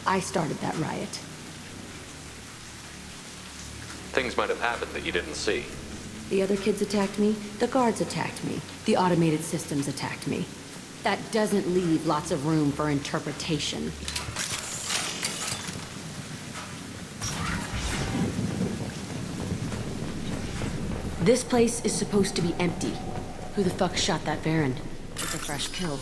I started that riot. Things might have happened that you didn't see. The other kids attacked me, the guards attacked me, the automated systems attacked me. That doesn't leave lots of room for interpretation. This place is supposed to be empty. Who the fuck shot that Baron? It's a fresh kill.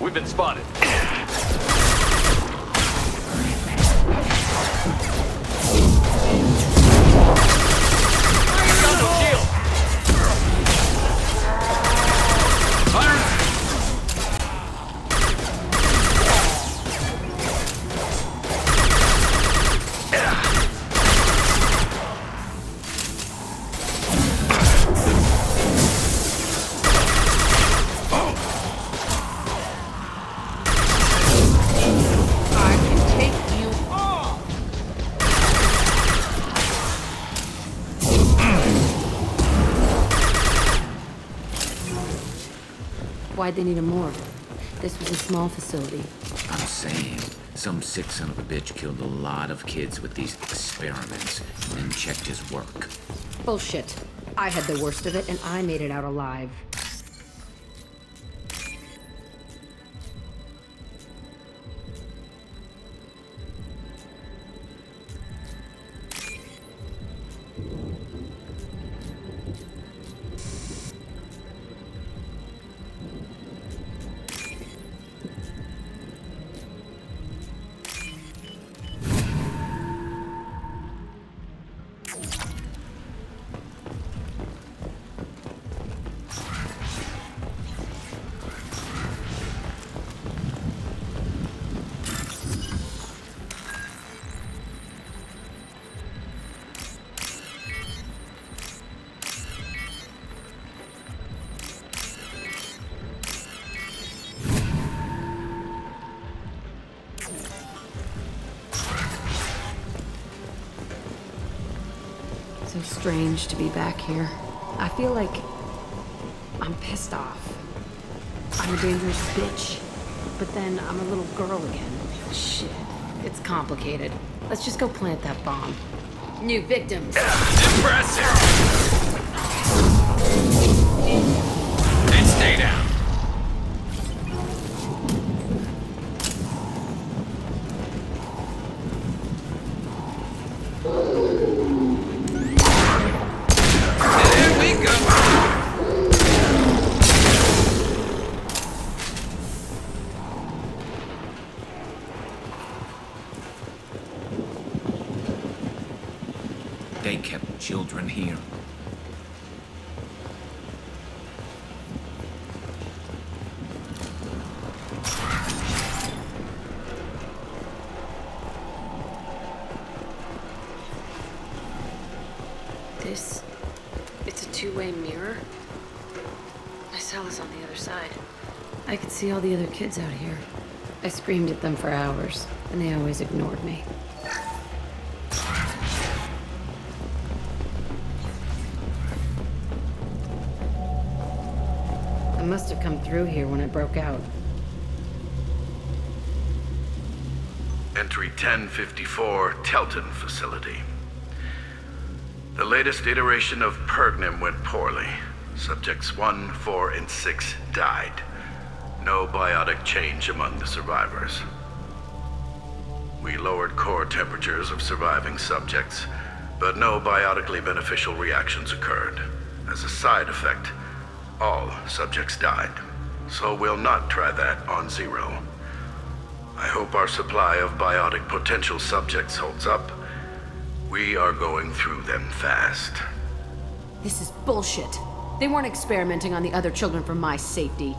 We've been spotted. Why'd they need a morgue? This was a small facility. I'm saying, some sick son of a bitch killed a lot of kids with these experiments and then checked his work. Bullshit. I had the worst of it, and I made it out alive. So strange to be back here. I feel like I'm pissed off. I'm a dangerous bitch. But then I'm a little girl again. Shit. It's complicated. Let's just go plant that bomb. New victims. Impressive! And stay down. They kept children here. It's a two-way mirror. My cell is on the other side. I could see all the other kids out here. I screamed at them for hours, and they always ignored me. I must have come through here when it broke out. Entry 1054, Telton Facility. The latest iteration of Pergnim went poorly. Subjects 1, 4, and 6 died. No biotic change among the survivors. We lowered core temperatures of surviving subjects, but no biotically beneficial reactions occurred. As a side effect, all subjects died. So we'll not try that on Zero. I hope our supply of biotic potential subjects holds up. We are going through them fast. This is bullshit. They weren't experimenting on the other children for my safety.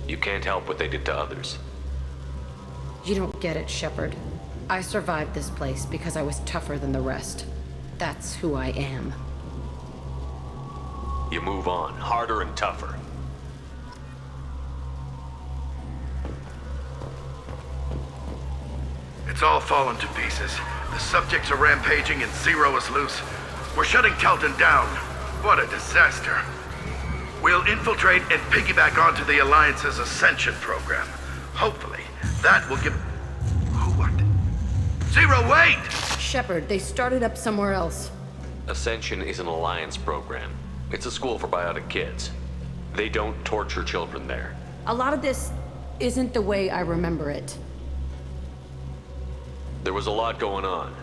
You can't help what they did to others. You don't get it, Shepard. I survived this place because I was tougher than the rest. That's who I am. You move on, harder and tougher. It's all fallen to pieces. The subjects are rampaging and Zero is loose. We're shutting Telton down. What a disaster. We'll infiltrate and piggyback onto the Alliance's Ascension program. Hopefully, that will give... What? Zero, wait! Shepard, they started up somewhere else. Ascension is an Alliance program. It's a school for biotic kids. They don't torture children there. A lot of this isn't the way I remember it. There was a lot going on.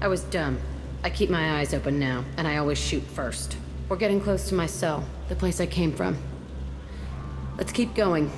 I was dumb. I keep my eyes open now, and I always shoot first. We're getting close to my cell, the place I came from. Let's keep going.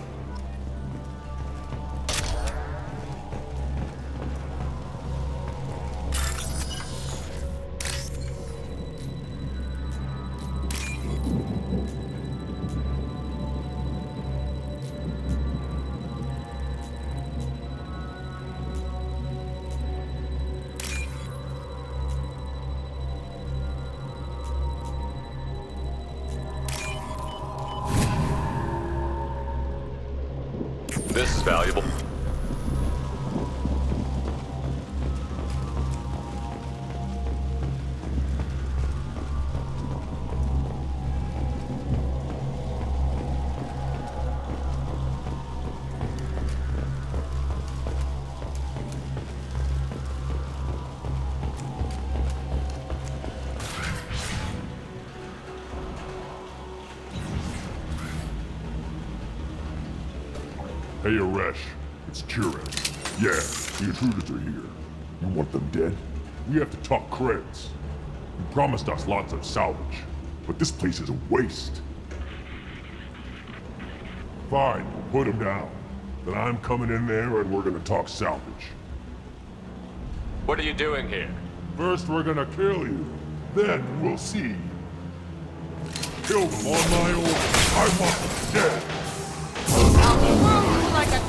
This is valuable. Hey, Aresh. It's Kureck. Yeah, the intruders are here. You want them dead? We have to talk credits. You promised us lots of salvage, but this place is a waste. Fine, put them down. Then I'm coming in there and we're gonna talk salvage. What are you doing here? First we're gonna kill you. Then we'll see. Kill them on my order. I want them dead. Like a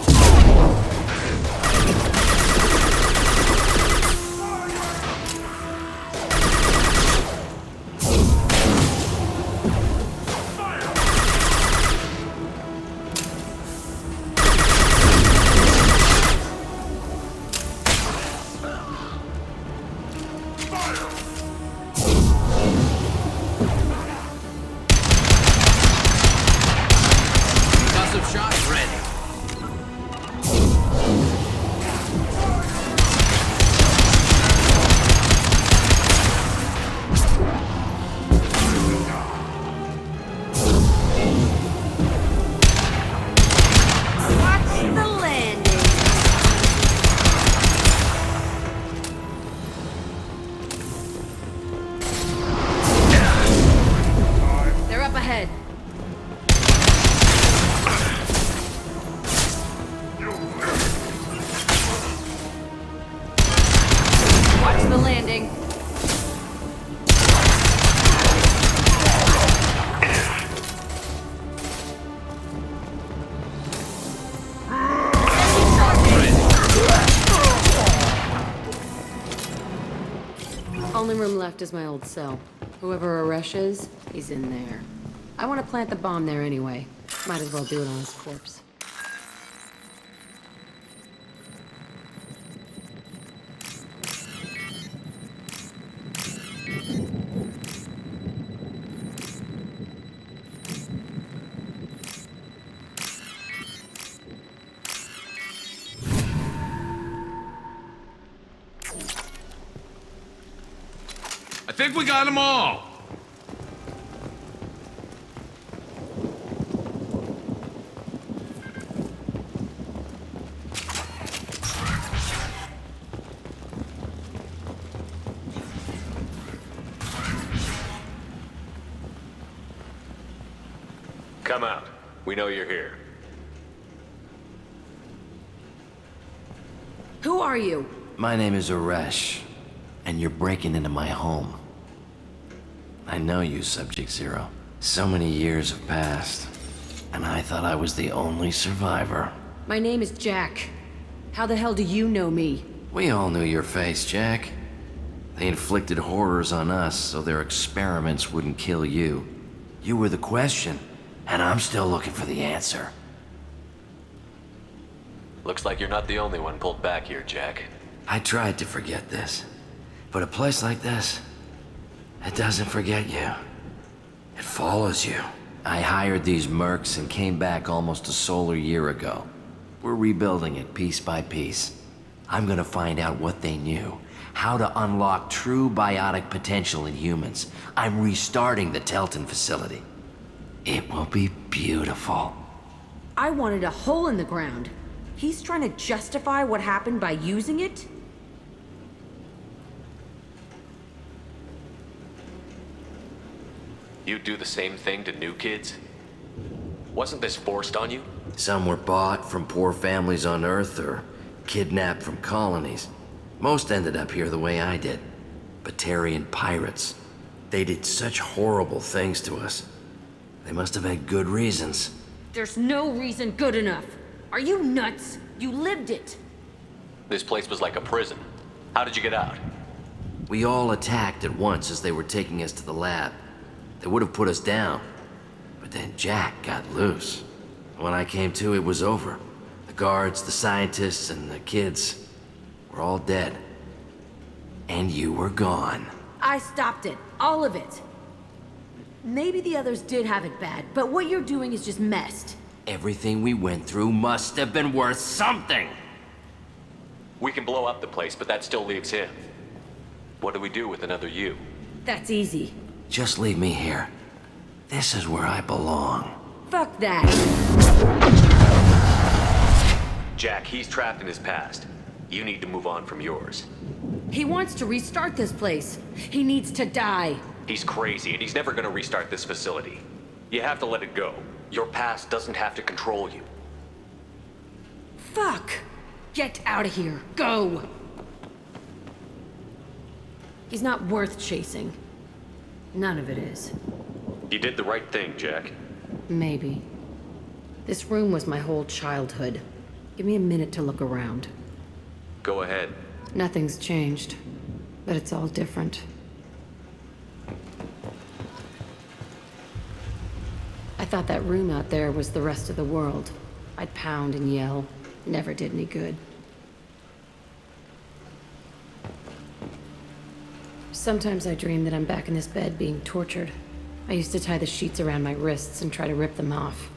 only room left is my old cell. Whoever Aresh is, he's in there. I want to plant the bomb there anyway. Might as well do it on his corpse. I think we got them all! Come out. We know you're here. Who are you? My name is Aresh, and you're breaking into my home. I know you, Subject Zero. So many years have passed, and I thought I was the only survivor. My name is Jack. How the hell do you know me? We all knew your face, Jack. They inflicted horrors on us so their experiments wouldn't kill you. You were the question, and I'm still looking for the answer. Looks like you're not the only one pulled back here, Jack. I tried to forget this, but a place like this, it doesn't forget you. It follows you. I hired these mercs and came back almost a solar year ago. We're rebuilding it piece by piece. I'm gonna find out what they knew, how to unlock true biotic potential in humans. I'm restarting the Telton facility. It will be beautiful. I wanted a hole in the ground. He's trying to justify what happened by using it? You do the same thing to new kids? Wasn't this forced on you? Some were bought from poor families on Earth or kidnapped from colonies. Most ended up here the way I did. Batarian pirates. They did such horrible things to us. They must have had good reasons. There's no reason good enough. Are you nuts? You lived it. This place was like a prison. How did you get out? We all attacked at once as they were taking us to the lab. They would have put us down. But then Jack got loose. When I came to, it was over. The guards, the scientists, and the kids were all dead. And you were gone. I stopped it. All of it. Maybe the others did have it bad, but what you're doing is just messed. Everything we went through must have been worth something! We can blow up the place, but that still leaves him. What do we do with another you? That's easy. Just leave me here. This is where I belong. Fuck that. Jack, he's trapped in his past. You need to move on from yours. He wants to restart this place. He needs to die. He's crazy, and he's never gonna restart this facility. You have to let it go. Your past doesn't have to control you. Fuck! Get out of here. Go! He's not worth chasing. None of it is. You did the right thing, Jack. Maybe. This room was my whole childhood. Give me a minute to look around. Go ahead. Nothing's changed, but it's all different. I thought that room out there was the rest of the world. I'd pound and yell. Never did any good. Sometimes I dream that I'm back in this bed being tortured. I used to tie the sheets around my wrists and try to rip them off.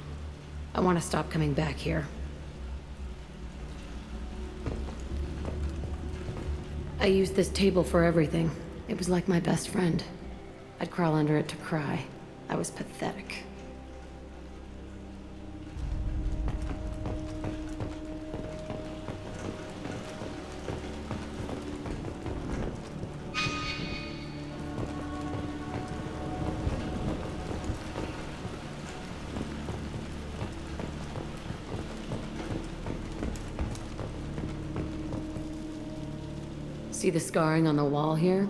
I want to stop coming back here. I used this table for everything. It was like my best friend. I'd crawl under it to cry. I was pathetic. See the scarring on the wall here?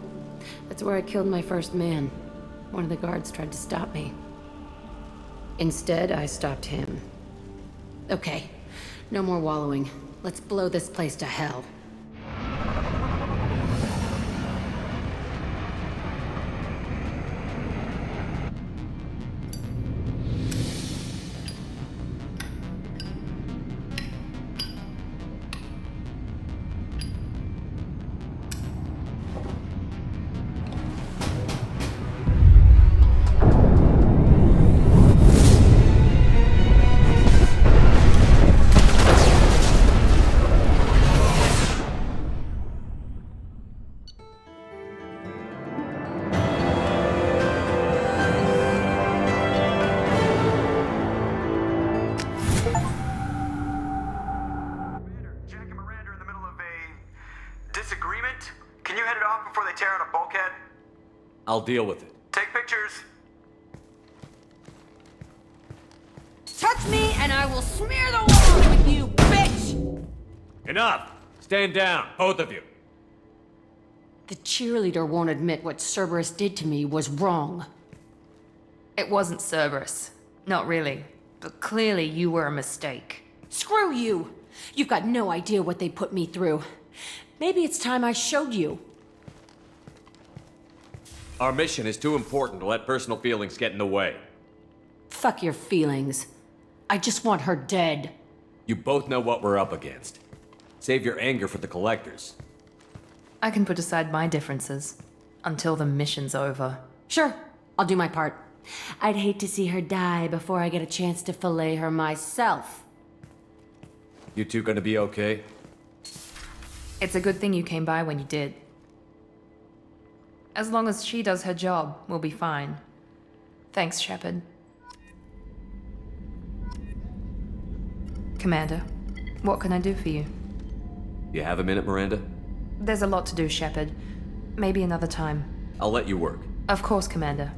That's where I killed my first man. One of the guards tried to stop me. Instead, I stopped him. Okay, no more wallowing. Let's blow this place to hell. I'll deal with it. Take pictures. Touch me and I will smear the walls with you, bitch! Enough! Stand down, both of you. The cheerleader won't admit what Cerberus did to me was wrong. It wasn't Cerberus. Not really. But clearly you were a mistake. Screw you! You've got no idea what they put me through. Maybe it's time I showed you. Our mission is too important to let personal feelings get in the way. Fuck your feelings. I just want her dead. You both know what we're up against. Save your anger for the collectors. I can put aside my differences until the mission's over. Sure, I'll do my part. I'd hate to see her die before I get a chance to fillet her myself. You two gonna be okay? It's a good thing you came by when you did. As long as she does her job, we'll be fine. Thanks, Shepard. Commander, what can I do for you? You have a minute, Miranda? There's a lot to do, Shepard. Maybe another time. I'll let you work. Of course, Commander.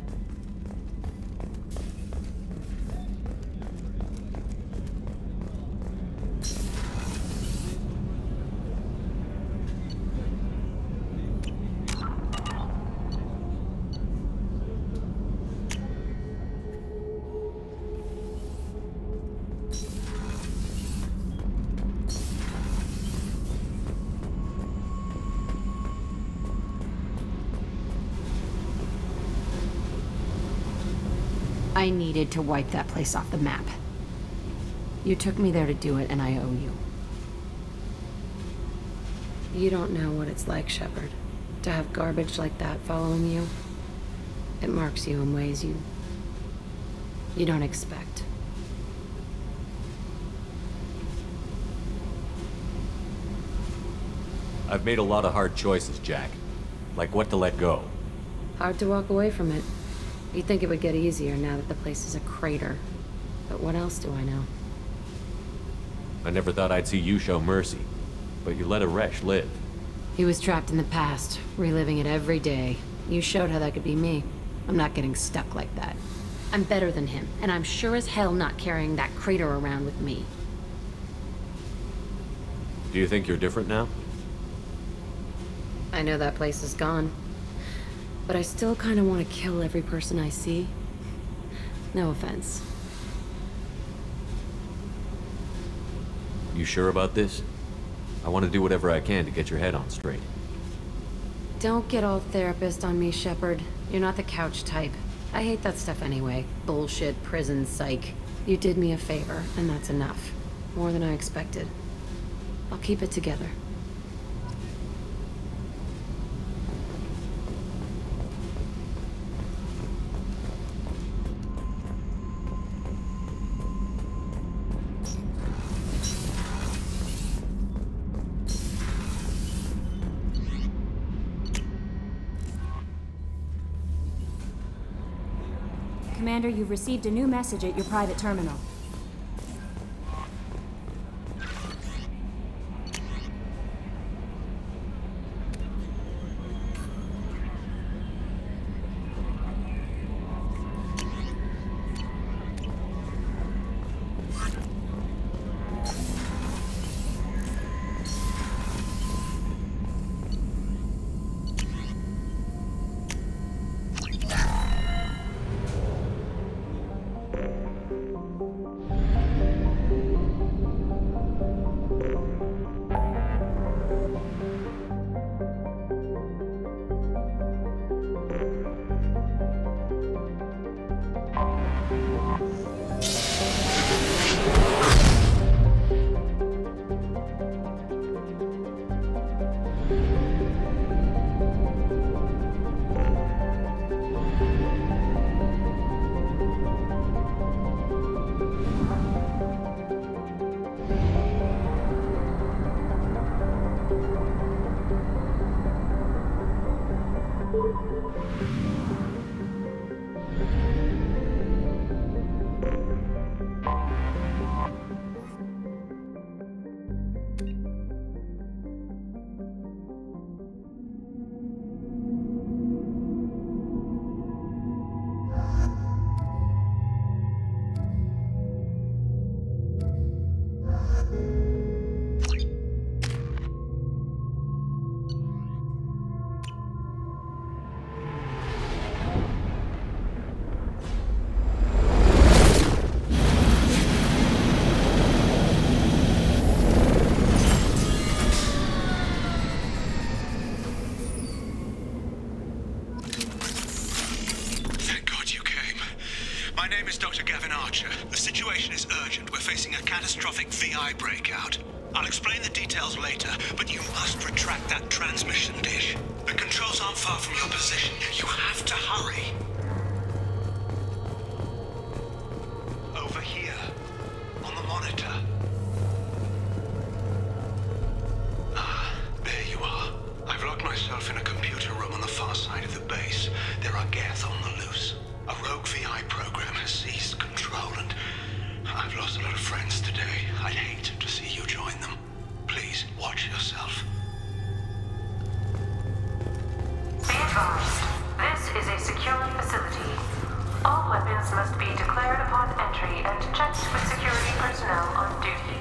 I needed to wipe that place off the map. You took me there to do it, and I owe you. You don't know what it's like, Shepard, to have garbage like that following you. It marks you in ways you don't expect. I've made a lot of hard choices, Jack. Like what to let go. Hard to walk away from it. You'd think it would get easier now that the place is a crater. But what else do I know? I never thought I'd see you show mercy. But you let Aresh live. He was trapped in the past, reliving it every day. You showed how that could be me. I'm not getting stuck like that. I'm better than him, and I'm sure as hell not carrying that crater around with me. Do you think you're different now? I know that place is gone. But I still kind of want to kill every person I see. No offense. You sure about this? I want to do whatever I can to get your head on straight. Don't get all therapist on me, Shepard. You're not the couch type. I hate that stuff anyway. Bullshit, prison, psych. You did me a favor, and that's enough. More than I expected. I'll keep it together. Commander, you've received a new message at your private terminal. Breakout. I'll explain the details later, but you must retract that transmission dish. The controls aren't far from your position. You have to hurry. Over here, on the monitor. Ah, there you are. I've locked myself in a computer room on the far side of the base. There are Geth on the loose. A rogue VI program has seized control, and I've lost a lot of friends today. I'd hate to see you join them. Please, watch yourself. Be advised, this is a secure facility. All weapons must be declared upon entry and checked with security personnel on duty.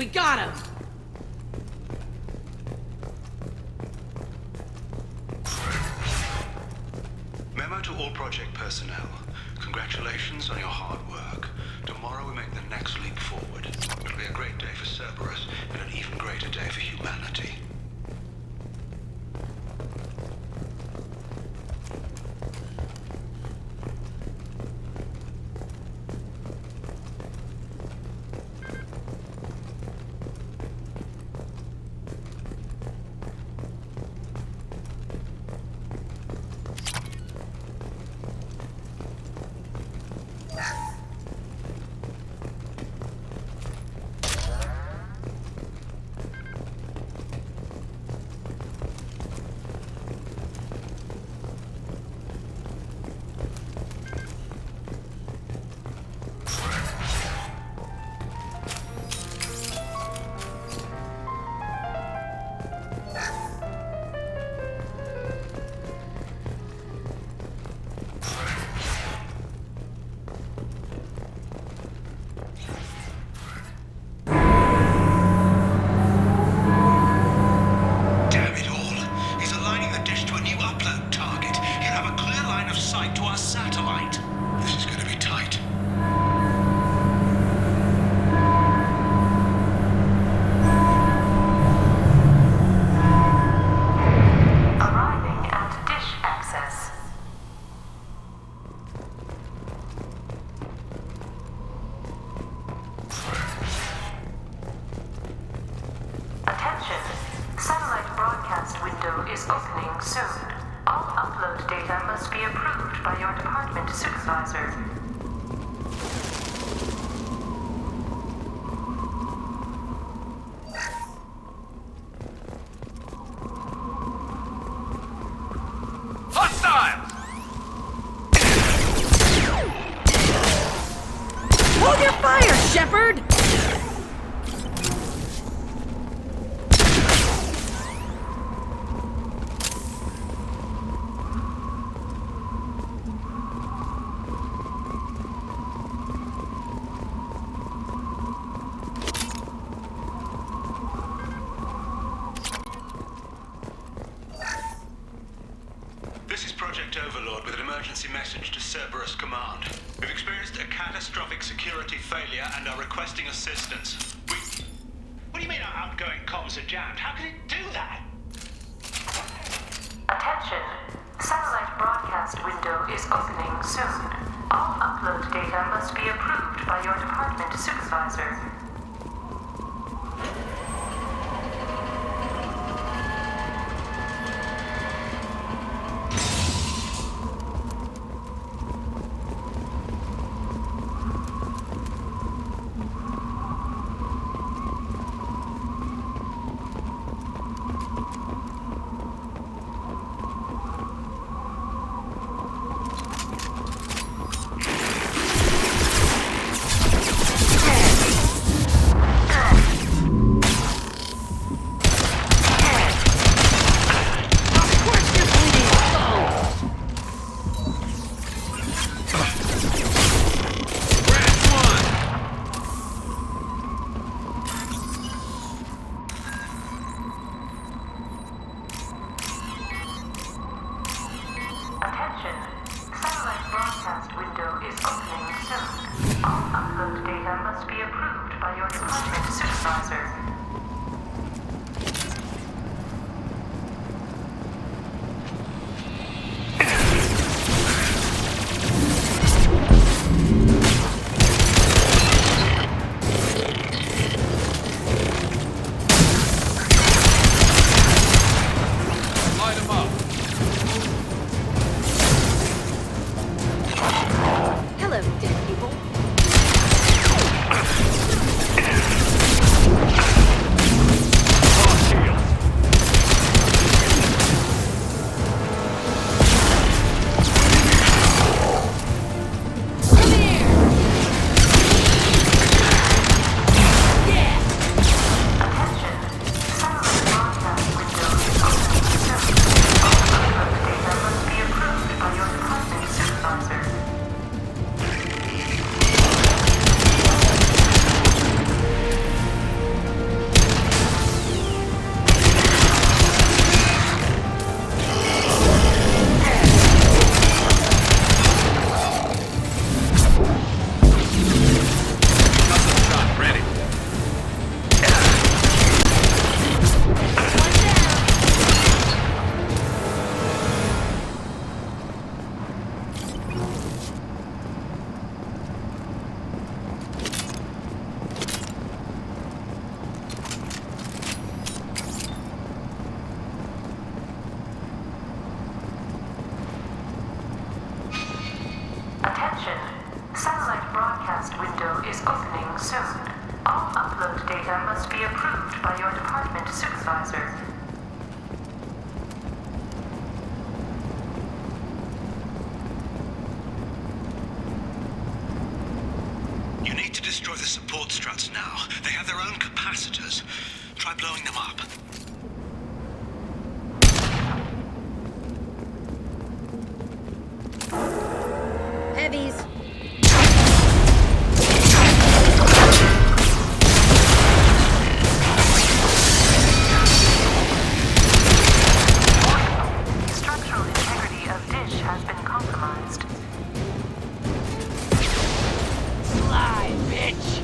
We got him! Memo to all project personnel. Congratulations on your hard work. Tomorrow we make the next leap forward. It'll be a great day for Cerberus, and an even greater day for humanity. Hold your fire, Shepard! This is Project Overlord with an emergency message to Cerberus Command. We've experienced a catastrophic security failure and are requesting assistance. What do you mean our outgoing comms are jammed? How can it do that? Attention. Satellite broadcast window is opening soon. All upload data must be approved by your department supervisor. Hello, dead people. request window is opening soon. All upload data must be approved by your department supervisor. You need to destroy the support struts now. They have their own capacitors. Try blowing them up. Heavies. Structural integrity of dish has been compromised. Fly, bitch!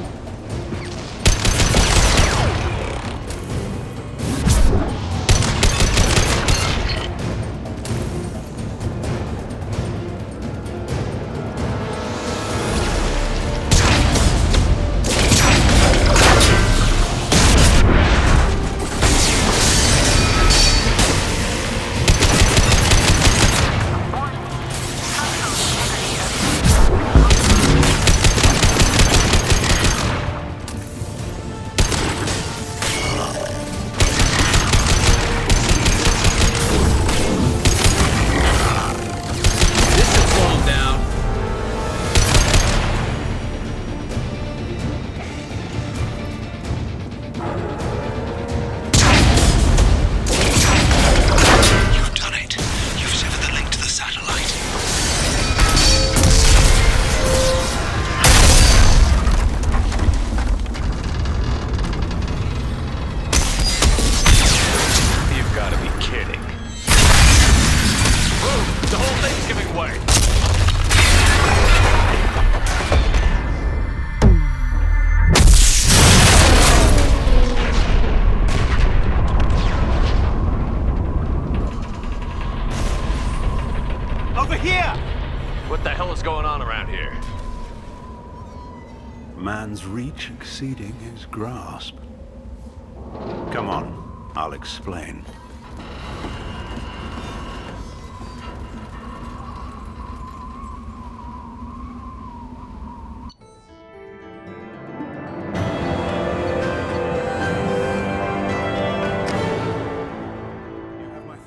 Man's reach exceeding his grasp. Come on, I'll explain.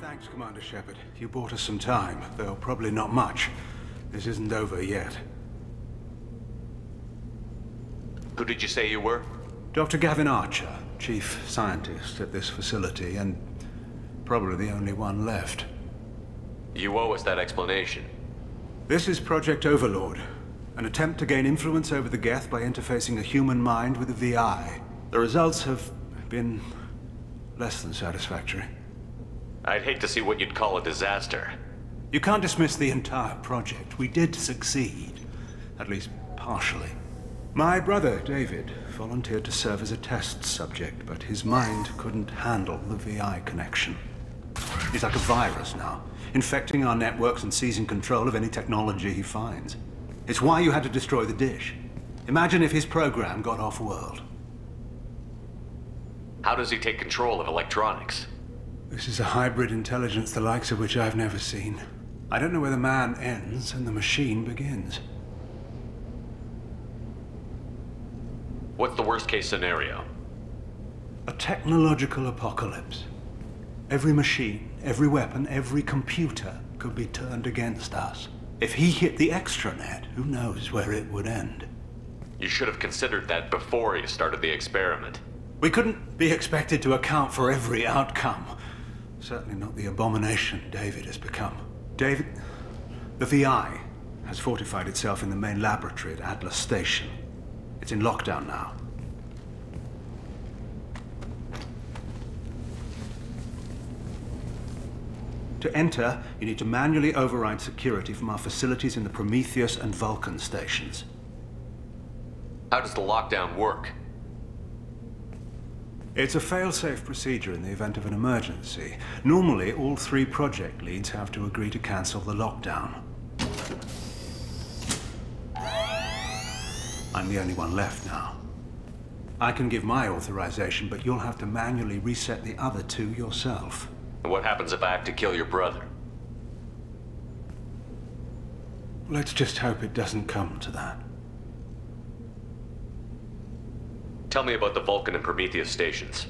Thanks, Commander Shepard. You bought us some time, though probably not much. This isn't over yet. Who did you say you were? Dr. Gavin Archer, chief scientist at this facility, and probably the only one left. You owe us that explanation. This is Project Overlord, an attempt to gain influence over the Geth by interfacing a human mind with a VI. The results have been less than satisfactory. I'd hate to see what you'd call a disaster. You can't dismiss the entire project. We did succeed, at least partially. My brother, David, volunteered to serve as a test subject, but his mind couldn't handle the VI connection. He's like a virus now, infecting our networks and seizing control of any technology he finds. It's why you had to destroy the dish. Imagine if his program got off-world. How does he take control of electronics? This is a hybrid intelligence the likes of which I've never seen. I don't know where the man ends and the machine begins. What's the worst-case scenario? A technological apocalypse. Every machine, every weapon, every computer could be turned against us. If he hit the extranet, who knows where it would end? You should have considered that before you started the experiment. We couldn't be expected to account for every outcome. Certainly not the abomination David has become. David, the VI has fortified itself in the main laboratory at Atlas Station. It's in lockdown now. To enter, you need to manually override security from our facilities in the Prometheus and Vulcan stations. How does the lockdown work? It's a fail-safe procedure in the event of an emergency. Normally, all 3 project leads have to agree to cancel the lockdown. I'm the only one left now. I can give my authorization, but you'll have to manually reset the other 2 yourself. And what happens if I have to kill your brother? Let's just hope it doesn't come to that. Tell me about the Vulcan and Prometheus stations.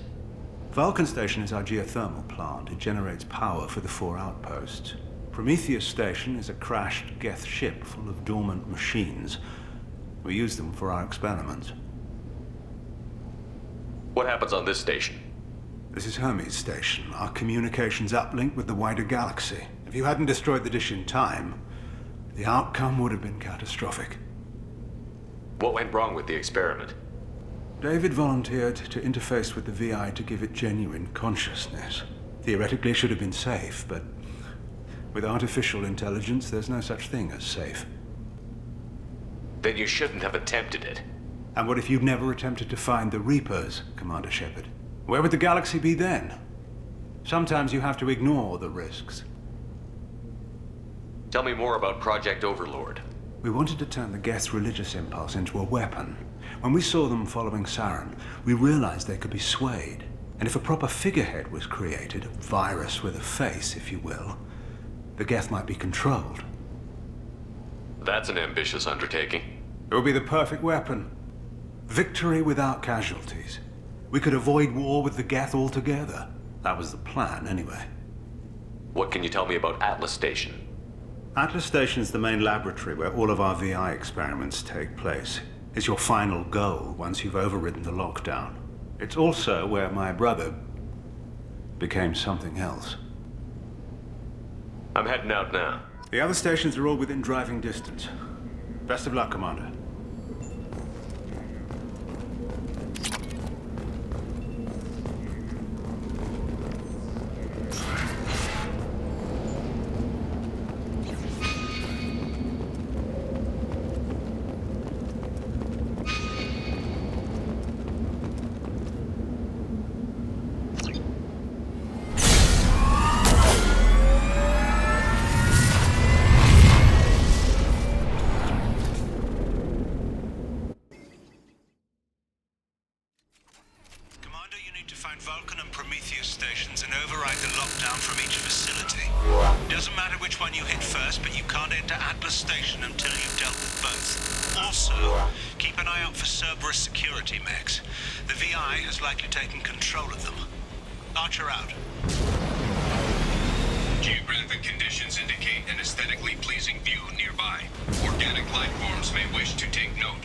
Vulcan Station is our geothermal plant. It generates power for the 4 outposts. Prometheus Station is a crashed Geth ship full of dormant machines. We use them for our experiments. What happens on this station? This is Hermes Station, our communications uplink with the wider galaxy. If you hadn't destroyed the dish in time, the outcome would have been catastrophic. What went wrong with the experiment? David volunteered to interface with the VI to give it genuine consciousness. Theoretically, it should have been safe, but with artificial intelligence, there's no such thing as safe. Then you shouldn't have attempted it. And what if you'd never attempted to find the Reapers, Commander Shepard? Where would the galaxy be then? Sometimes you have to ignore the risks. Tell me more about Project Overlord. We wanted to turn the Geth's religious impulse into a weapon. When we saw them following Saren, we realized they could be swayed. And if a proper figurehead was created, a virus with a face, if you will, the Geth might be controlled. That's an ambitious undertaking. It would be the perfect weapon. Victory without casualties. We could avoid war with the Geth altogether. That was the plan, anyway. What can you tell me about Atlas Station? Atlas Station is the main laboratory where all of our VI experiments take place. It's your final goal once you've overridden the lockdown. It's also where my brother became something else. I'm heading out now. The other stations are all within driving distance. Best of luck, Commander. Vulcan and Prometheus stations and override the lockdown from each facility. Doesn't matter which one you hit first, but you can't enter Atlas Station until you've dealt with both. Also, keep an eye out for Cerberus security mechs. The VI has likely taken control of them. Archer out. Geographic conditions indicate an aesthetically pleasing view nearby. Organic life forms may wish to take note.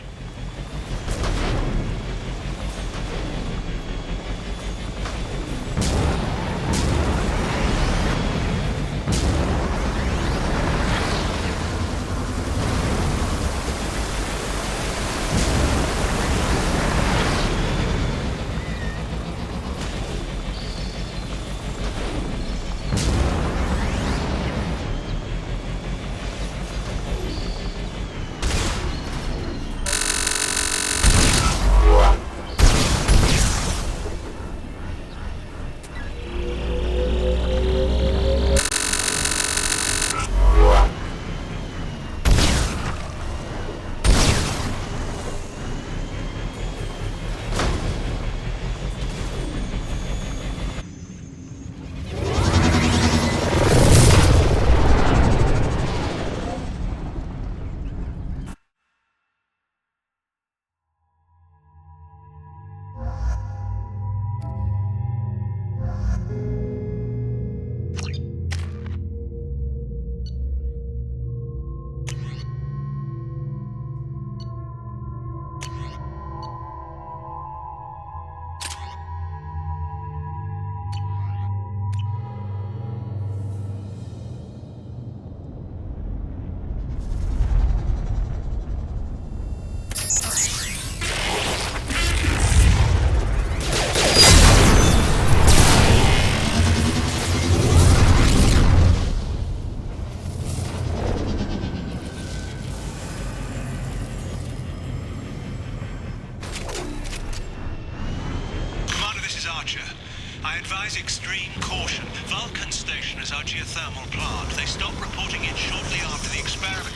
I advise extreme caution. Vulcan Station is our geothermal plant. They stopped reporting it shortly after the experiment.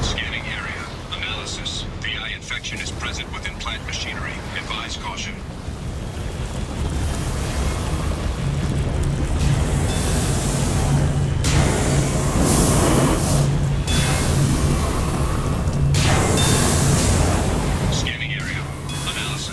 Scanning area. Analysis. VI infection is present within plant machinery. Advise caution. Scanning area. Analysis.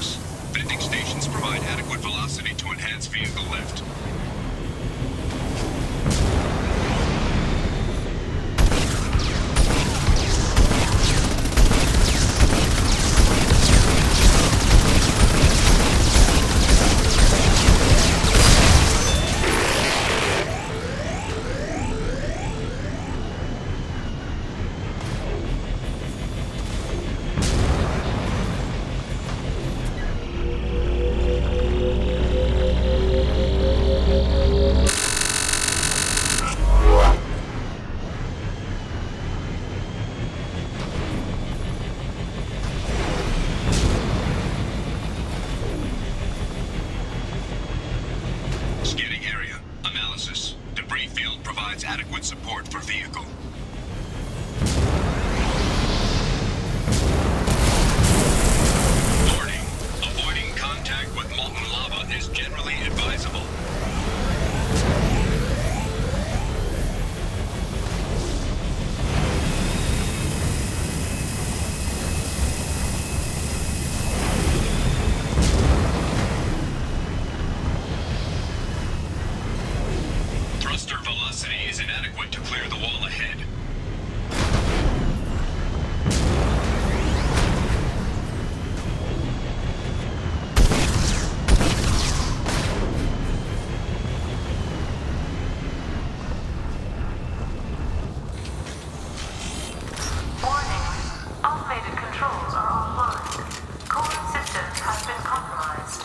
controls are offline. Core systems have been compromised.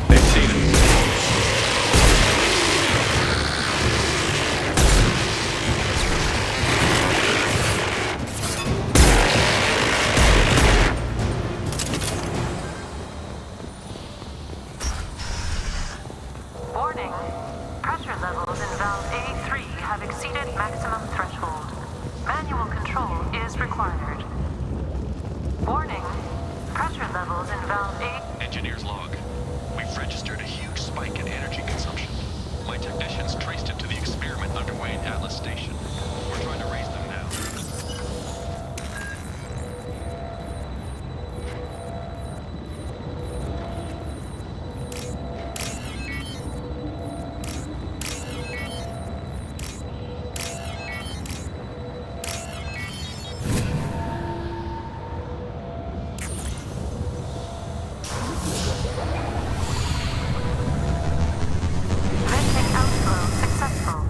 They've seen us. Warning. Pressure levels in valve A3 have exceeded maximum threshold. Manual control is required. Warning. Pressure levels in valve A... Engineer's log. We've registered a huge spike in energy consumption. My technicians traced it to the experiment underway in Atlas Station. We're trying to raise them now. Venting outflow successful.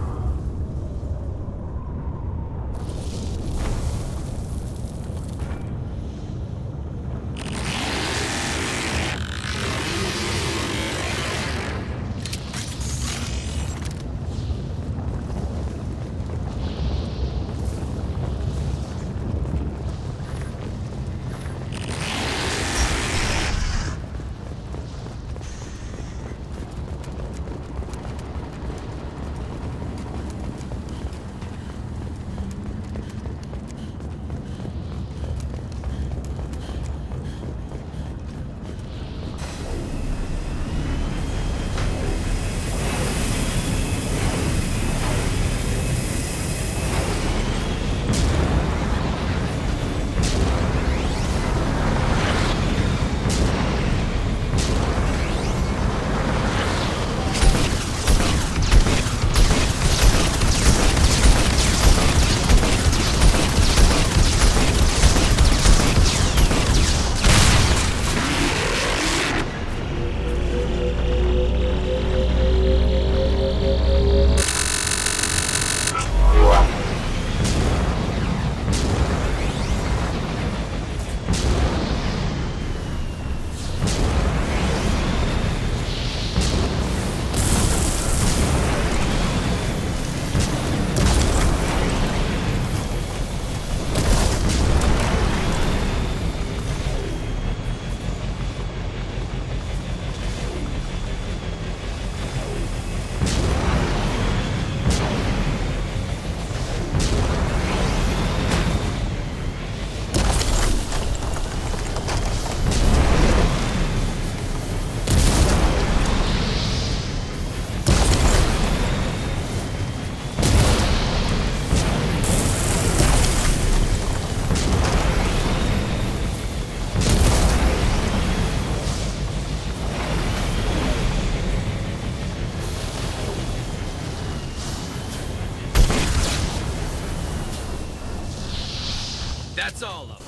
That's all of them.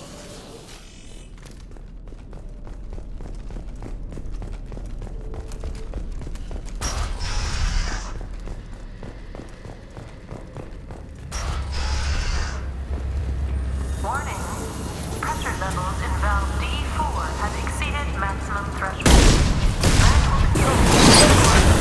Warning. Pressure levels in valve D4 have exceeded maximum threshold. Manual control is required.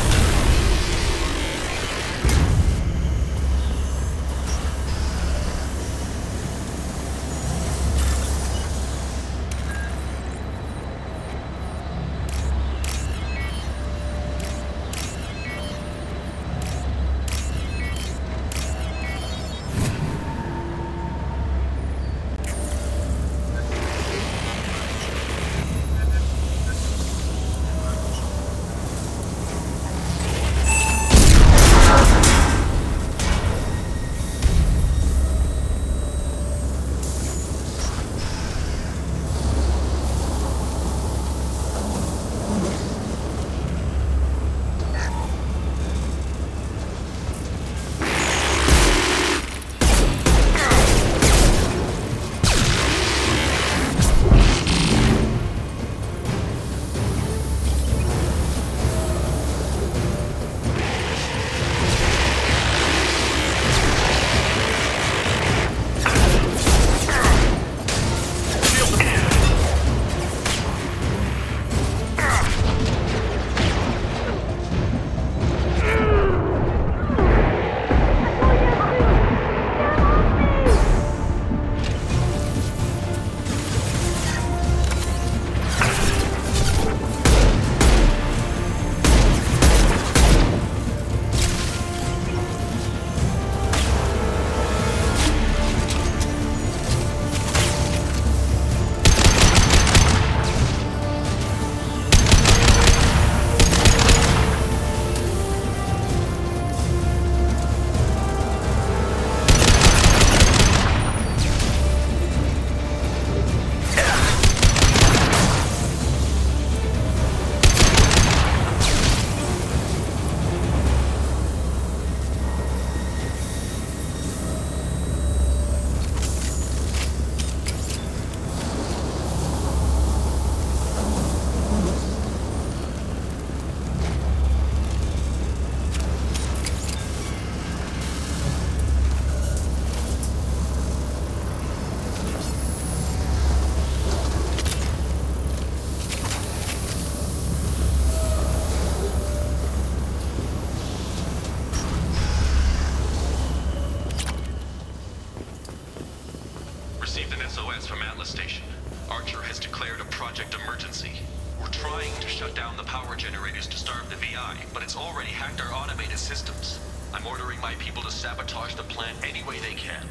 SOS from Atlas Station. Archer has declared a project emergency. We're trying to shut down the power generators to starve the VI, but it's already hacked our automated systems. I'm ordering my people to sabotage the plant any way they can.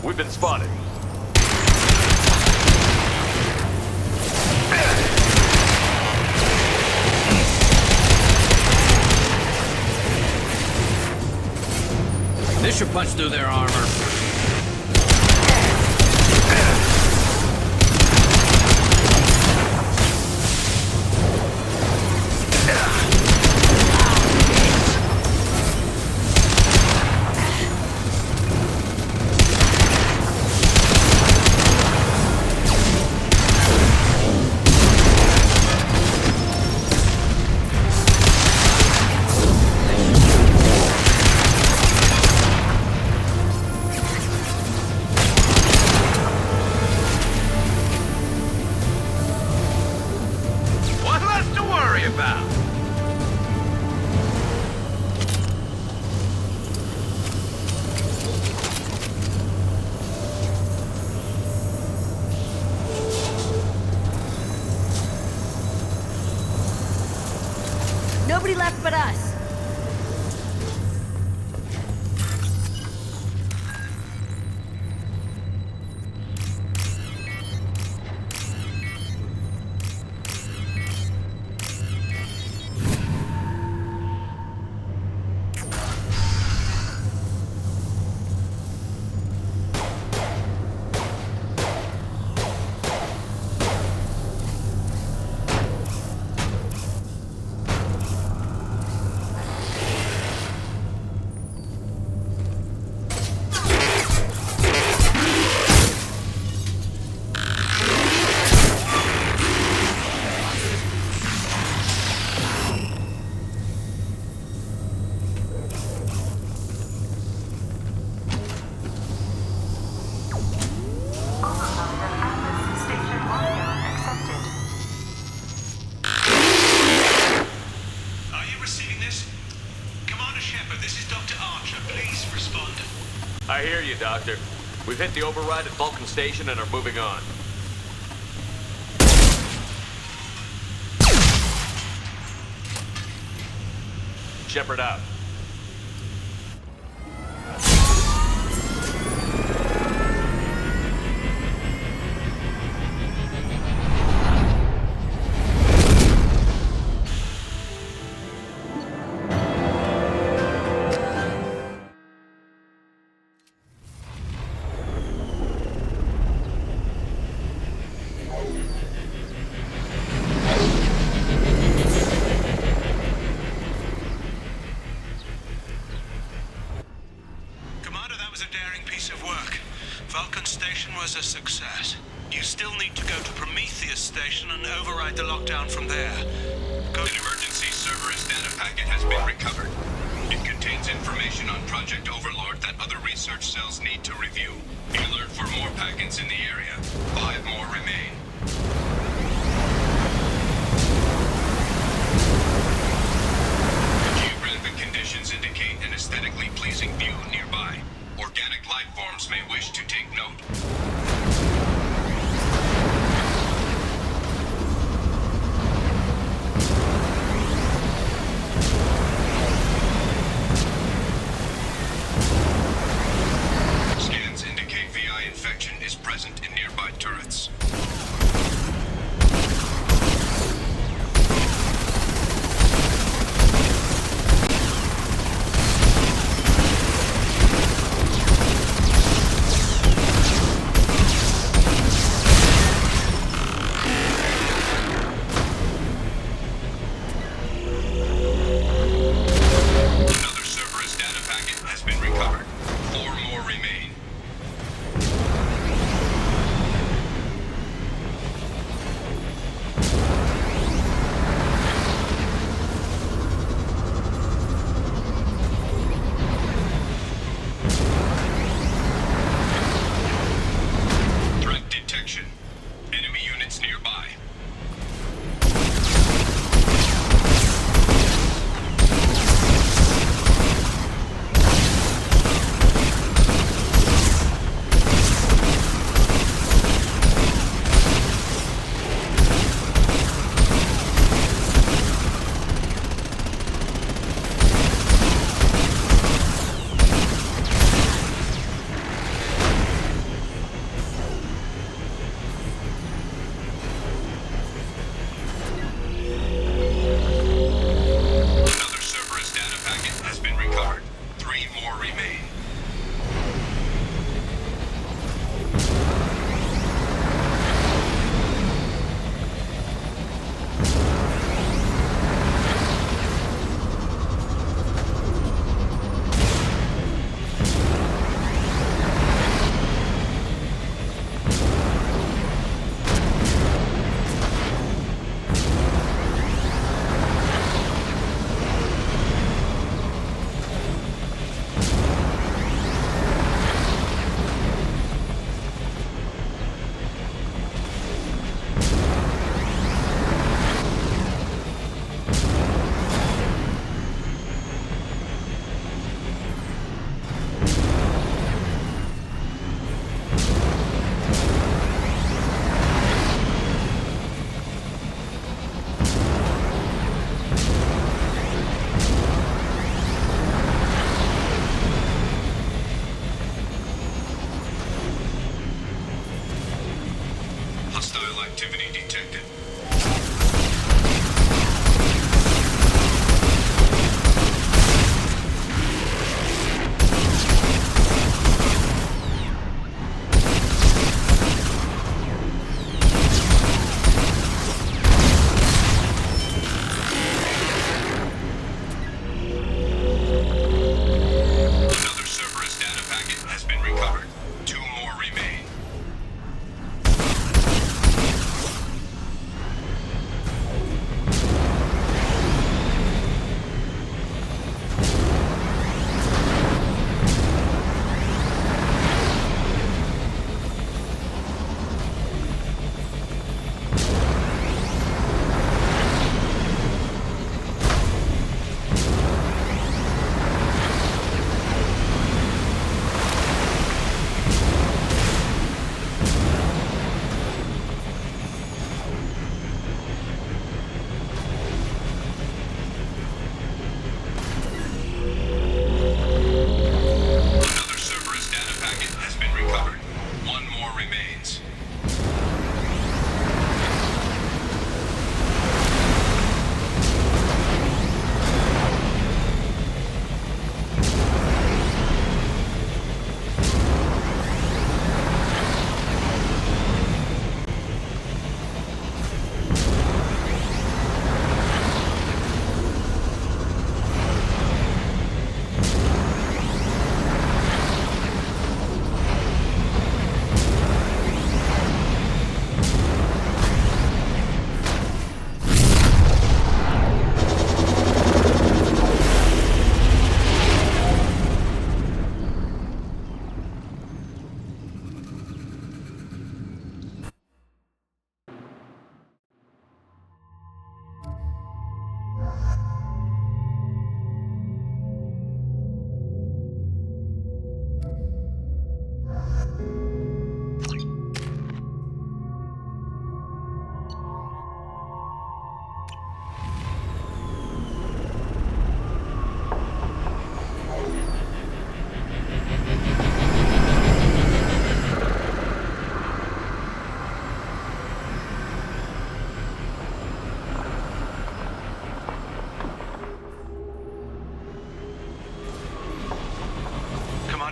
We've been spotted. This should punch through their armor. Nobody left but us. I hear you, Doctor. We've hit the override at Vulcan Station and are moving on. Shepard out. Vulcan Station was a success. You still need to go to Prometheus Station and override the lockdown from there. An emergency Cerberus data packet has been recovered. It contains information on Project Overlord that other research cells need to review. Be alert for more packets in the area. 5 more remain. Geographic conditions indicate an aesthetically pleasing view nearby. Organic life forms may wish to take note. Scans indicate VI infection is present in nearby turrets.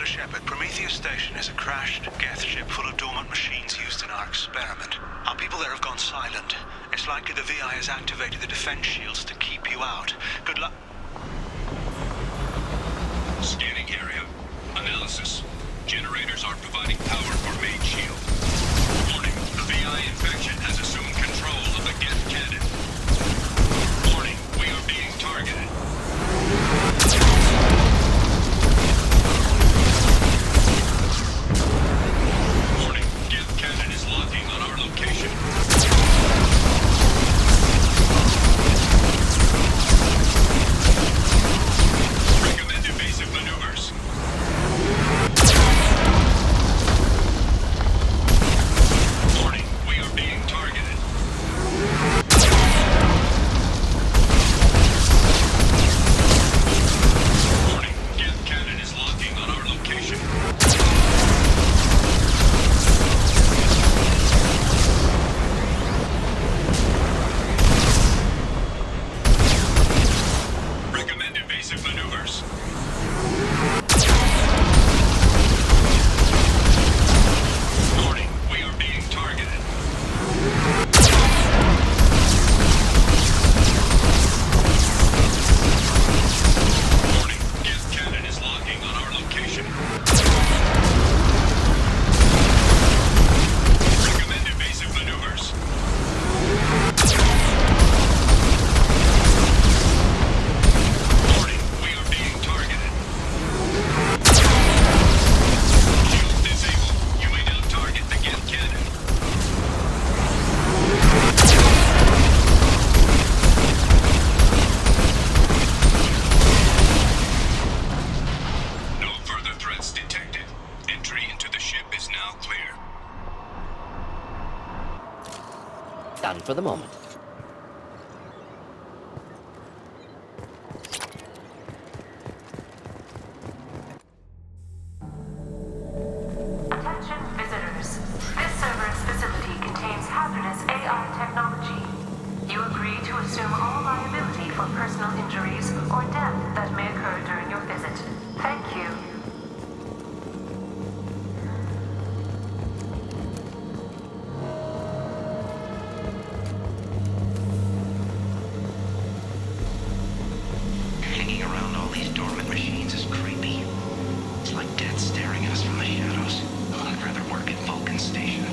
Shepard, Prometheus Station is a crashed Geth ship full of dormant machines used in our experiment. Our people there have gone silent. It's likely the VI has activated the defense shields to keep you out. Good luck. Scanning area. Analysis. Generators are providing power for main shield. Warning, the VI infection has assumed control of the Geth cannon. Warning, we are being targeted. Warning, Geth cannon is locking on our location. Recommend evasive maneuvers. Warning, we are being targeted. Warning, Geth cannon is locking on our location. Recommend evasive maneuvers. Warning, we are being targeted. Warning, Geth cannon is locking on our location. Recommend evasive maneuvers. Warning, we are being targeted. Shield disabled. You may now target the Geth cannon. No further threats detected. Entry into the ship is now clear. Done for the moment. Attention visitors. This Cerberus facility contains hazardous AI technology. You agree to assume all liability for personal injuries or death that may occur during your visit. Thank you. Hanging around all these dormant machines is creepy. It's like death staring at us from the shadows. I'd rather work at Vulcan Station.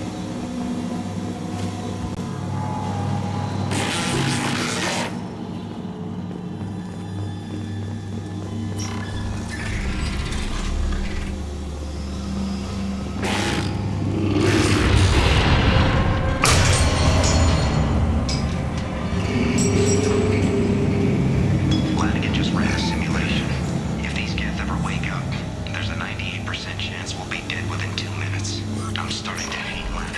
Glad it just ran a simulation. If these Geth ever wake up, there's a 98% chance we'll be dead within 2 minutes. I'm starting to hate learning.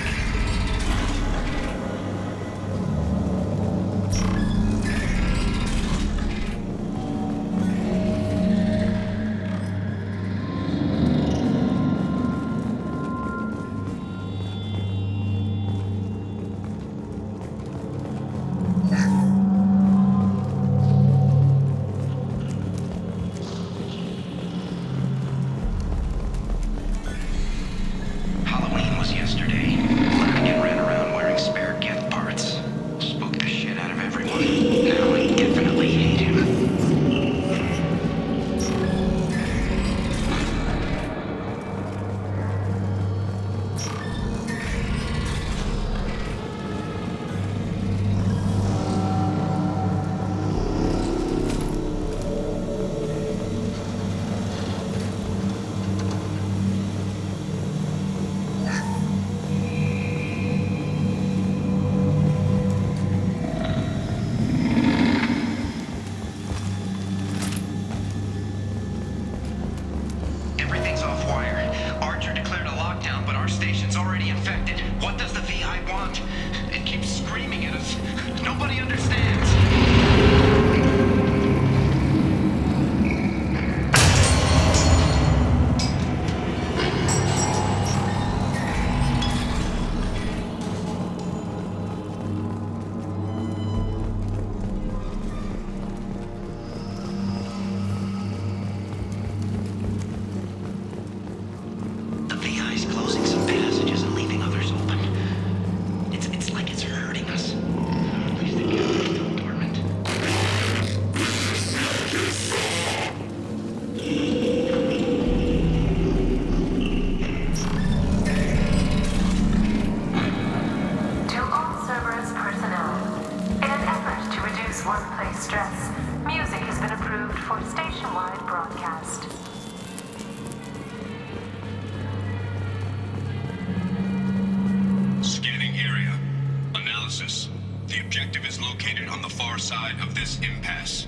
Halloween was yesterday. Flanagan ran around wearing spare Geth parts. Spooked the shit out of everyone. Now I definitely hate him. Everything's off wire. Archer declared a lockdown, but our station's already infected. What does the VI want? It keeps screaming at us. Nobody understands. Override broadcast. Scanning area. Analysis. The objective is located on the far side of this impasse.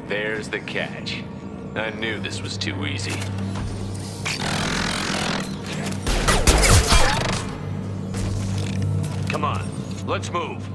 There's the catch. I knew this was too easy. Come on, let's move.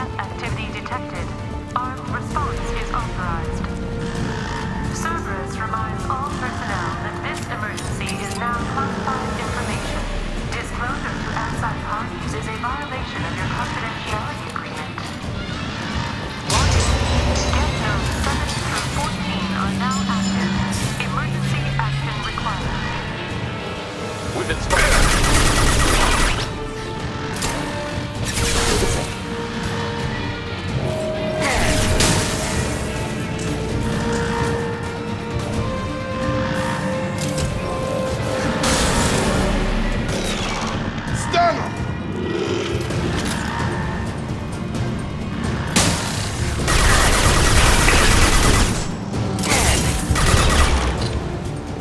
Geth activity detected. Armed response is authorized. Cerberus reminds all personnel that this emergency is now classified information. Disclosure to outside parties is a violation of your confidentiality agreement. Geth nodes 7 through 14 are now active. Emergency action required. We've been spotted.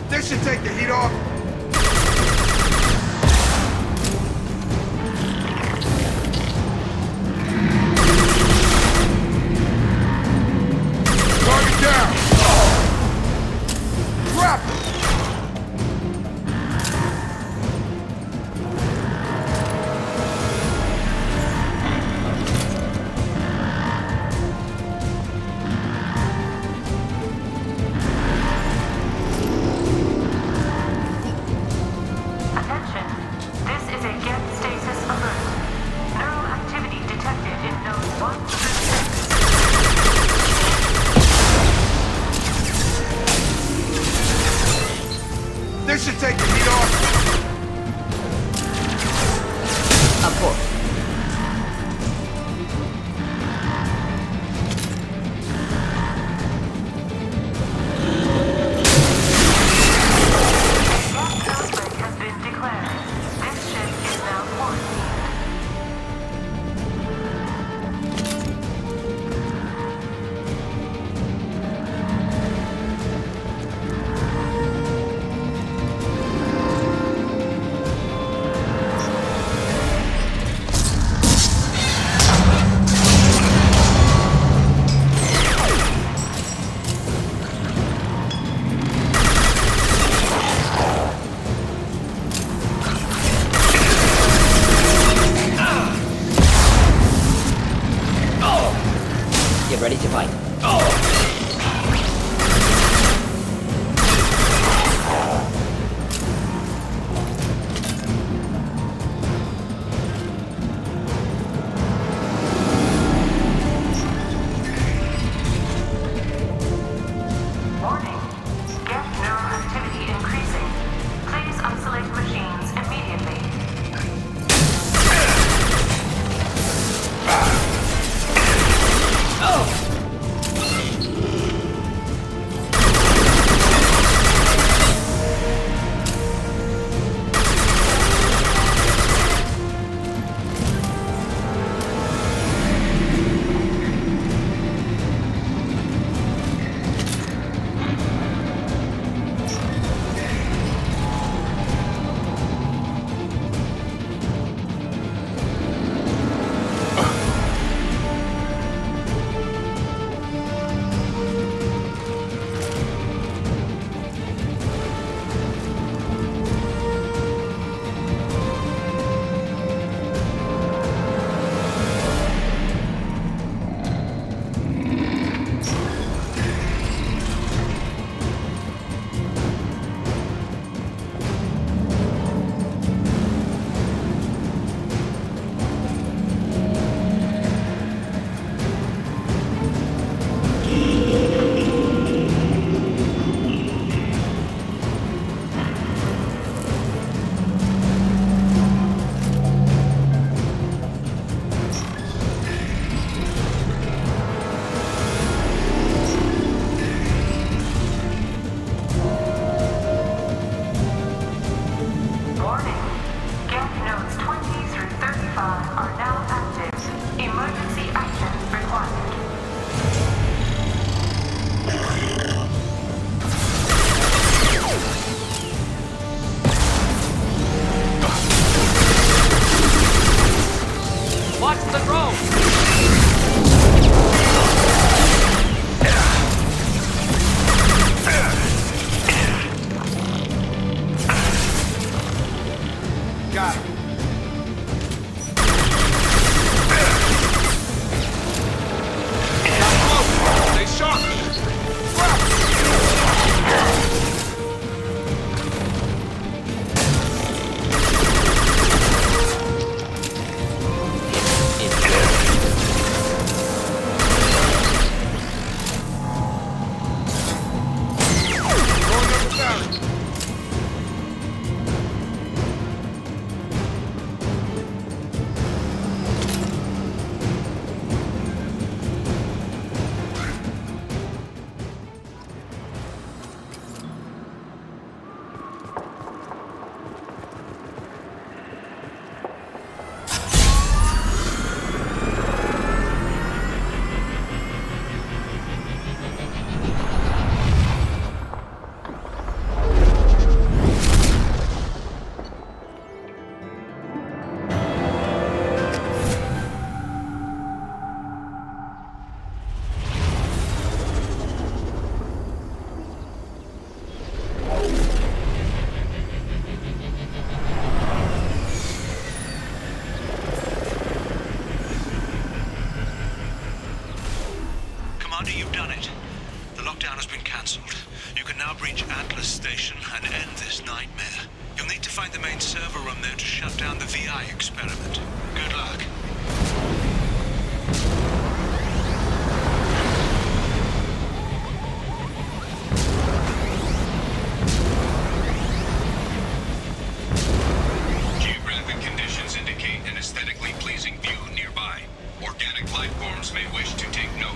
This should take the heat off. Target down. Drop it. Attention. This is a Geth stasis alert. Neural activity detected in nodes 1 through 6. This should take the heat off. Of course. Geth outbreak has been declared. This ship is now quarantined. Get ready to fight. Warning. Geth neural activity increasing. Please isolate machines immediately. Got it. Commander, you've done it. The lockdown has been cancelled. You can now breach Atlas Station and end this nightmare. You'll need to find the main server room there to shut down the VI experiment. Good luck. Geographic conditions indicate an aesthetically pleasing view nearby. Organic life forms may wish to take note.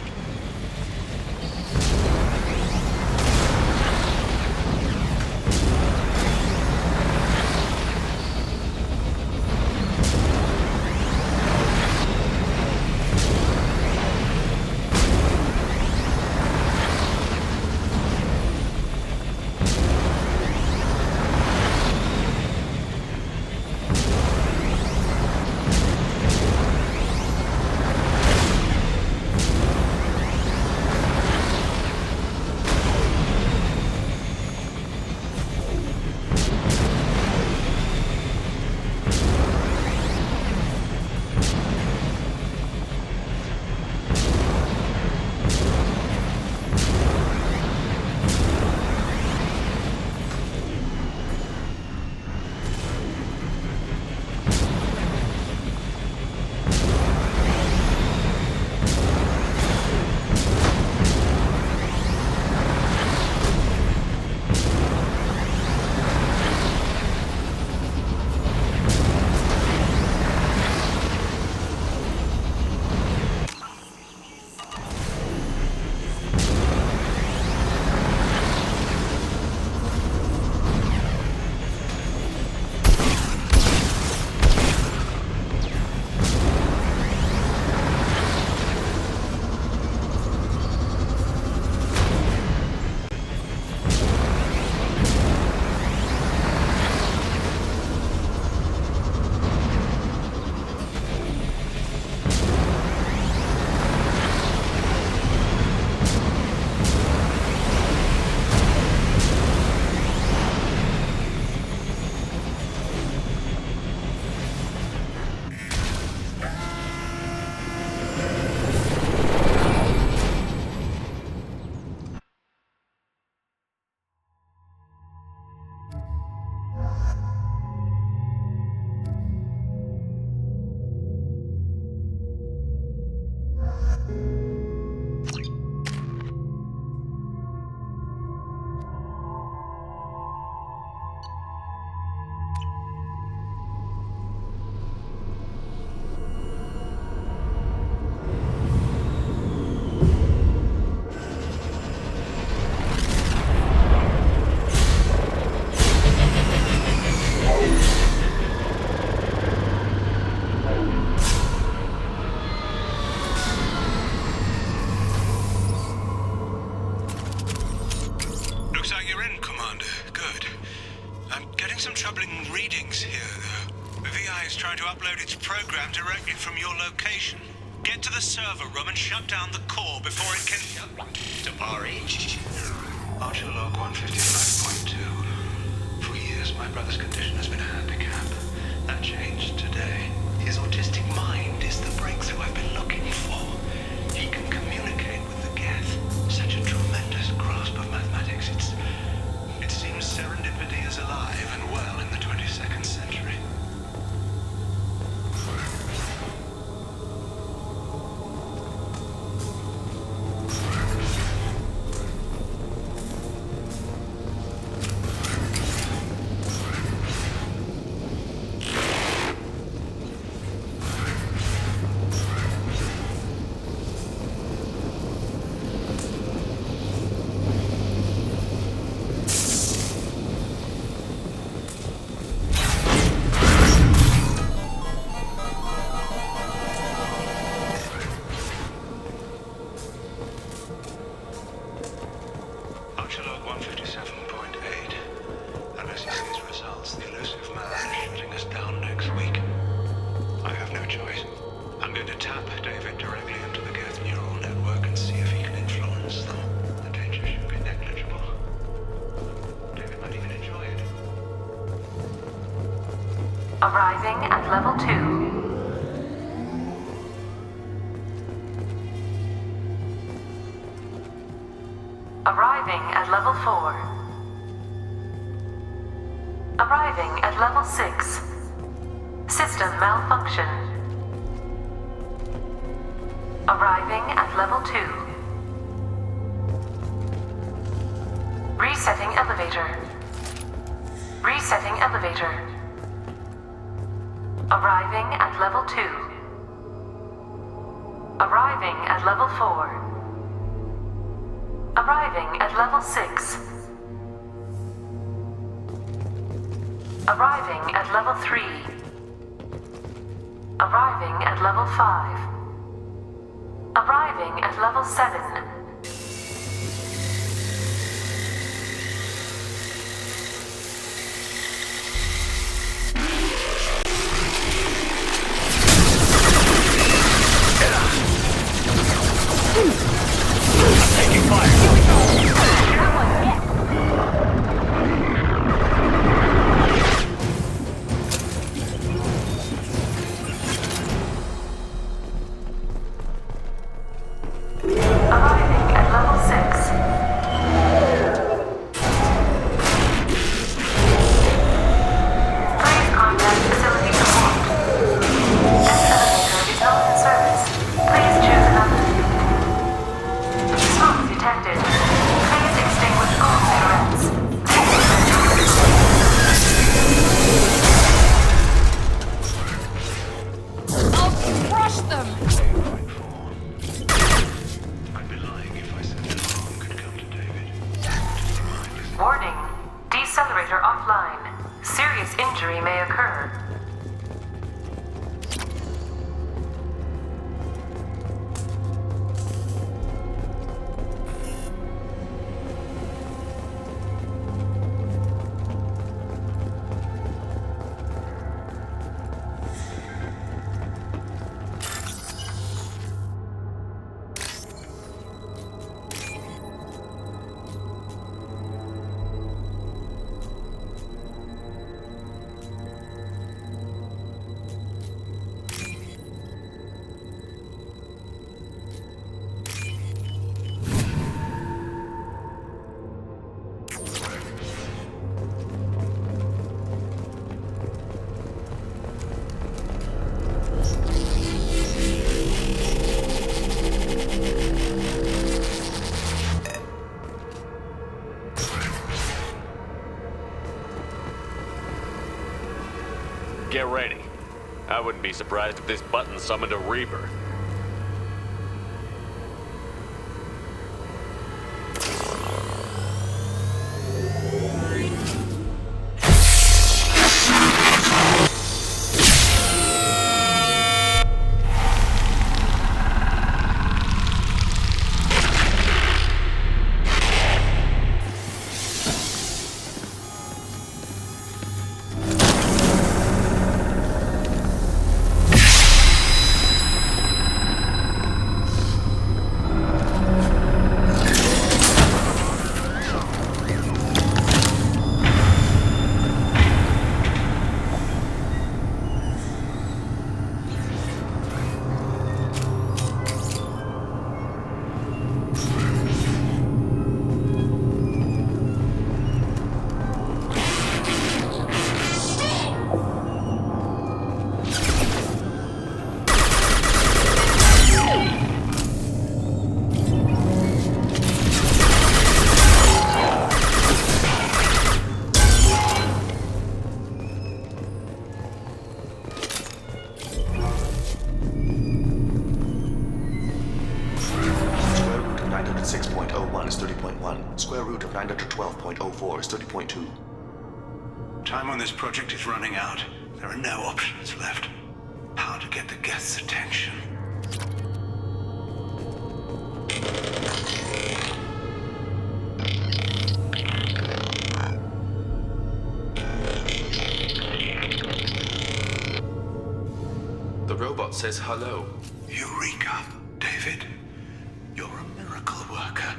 Directly from your location. Get to the server room and shut down the core before it can... Tabari? Archer log 155.2. For years, my brother's condition has been a handicap. That changed today. His autistic mind is the breakthrough I've been looking for. He can communicate with the Geth. Such a tremendous grasp of mathematics. It seems serendipity is alive and well in the 22nd century. Arriving at level 2. Arriving at level 4. Arriving at level 6. System malfunction. Arriving at level 2. Resetting elevator. Resetting elevator. Arriving at level 2. Arriving at level 4. Arriving at level 6. Arriving at level 3. Arriving at level 5. Arriving at level 7. Taking fire. Arriving at level 6. Please contact facility support. This elevator is not in service. Please choose another. Smoke detected. Please extinguish all cigarettes. I'll crush them! Warning. Decelerator offline. Serious injury may occur. Get ready. I wouldn't be surprised if this button summoned a Reaver. Square root of 912.04 is 30.2. Time on this project is running out. There are no options left. How to get the Geth's attention. The robot says hello. Eureka, David. You're a miracle worker.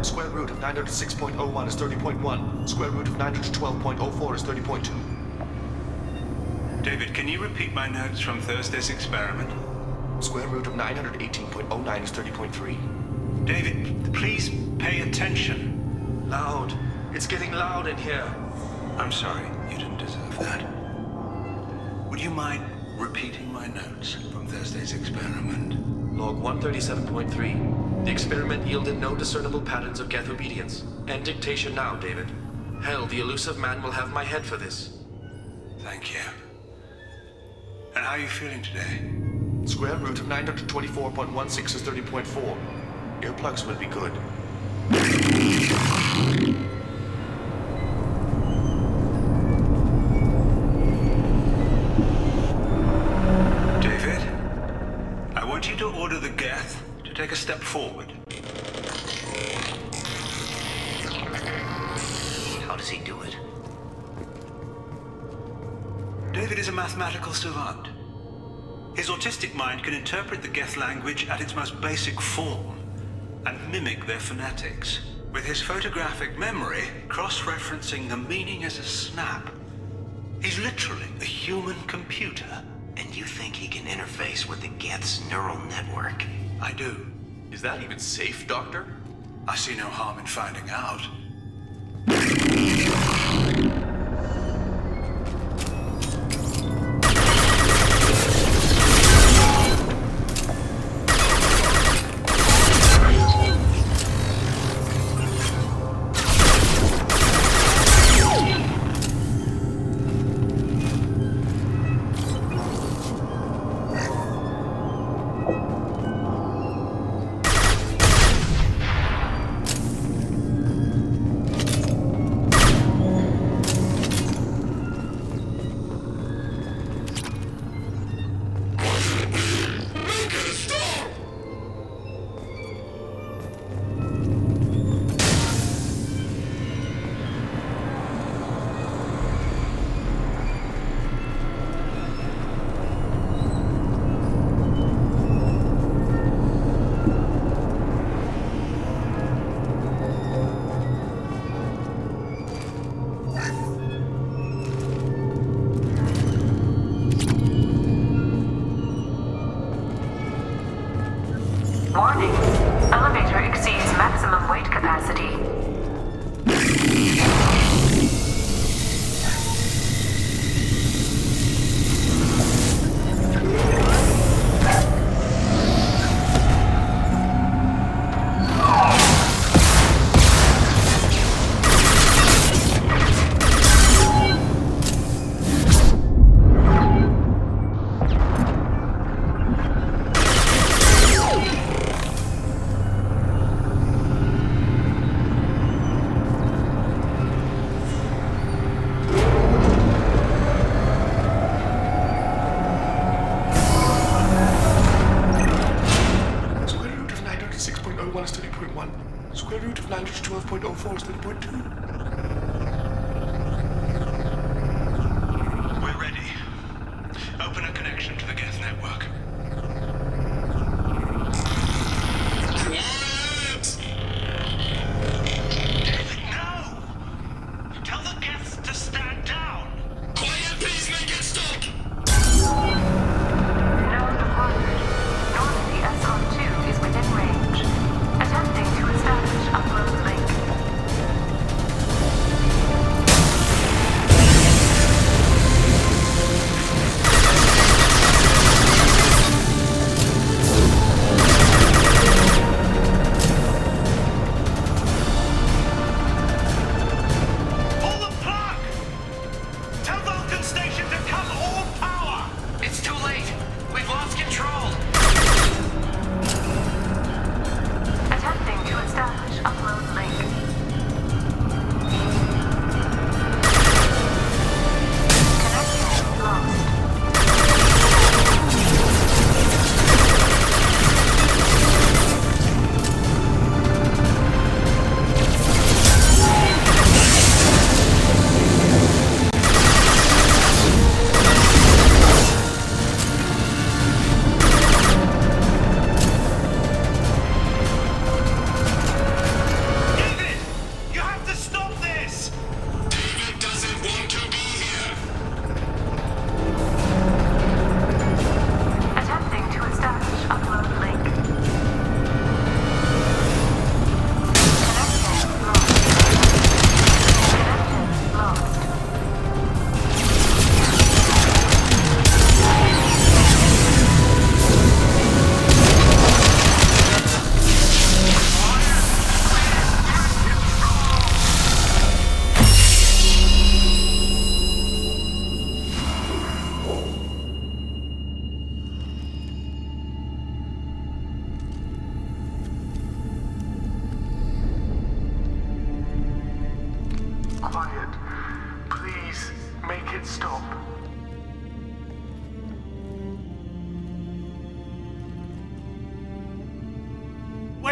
Square root of 906.01 is 30.1. Square root of 912.04 is 30.2. David, can you repeat my notes from Thursday's experiment? Square root of 918.09 is 30.3. David, please pay attention. Loud. It's getting loud in here. I'm sorry, you didn't deserve that. Would you mind repeating my notes from Thursday's experiment? Log 137.3. The experiment yielded no discernible patterns of Geth obedience. End dictation now, David. Hell, the elusive man will have my head for this. Thank you. And how are you feeling today? Square root of 924.16 is 30.4. Earplugs will be good. David, I want you to order the Geth to take a step forward. How does he do it? David is a mathematical savant. His autistic mind can interpret the Geth language at its most basic form and mimic their phonetics, with his photographic memory cross-referencing the meaning as a snap. He's literally a human computer. And you think he can interface with the Geth's neural network? I do. Is that even safe, Doctor? I see no harm in finding out. Warning. Elevator exceeds maximum weight capacity. Square root of 912.04 is 30.2. We're ready. Open a connection to the Geth network. David, no! Tell the Geths to stand down! Quiet, please make it stop! Node acquired. Normandy SR2 is within range. Attempting to establish upload link.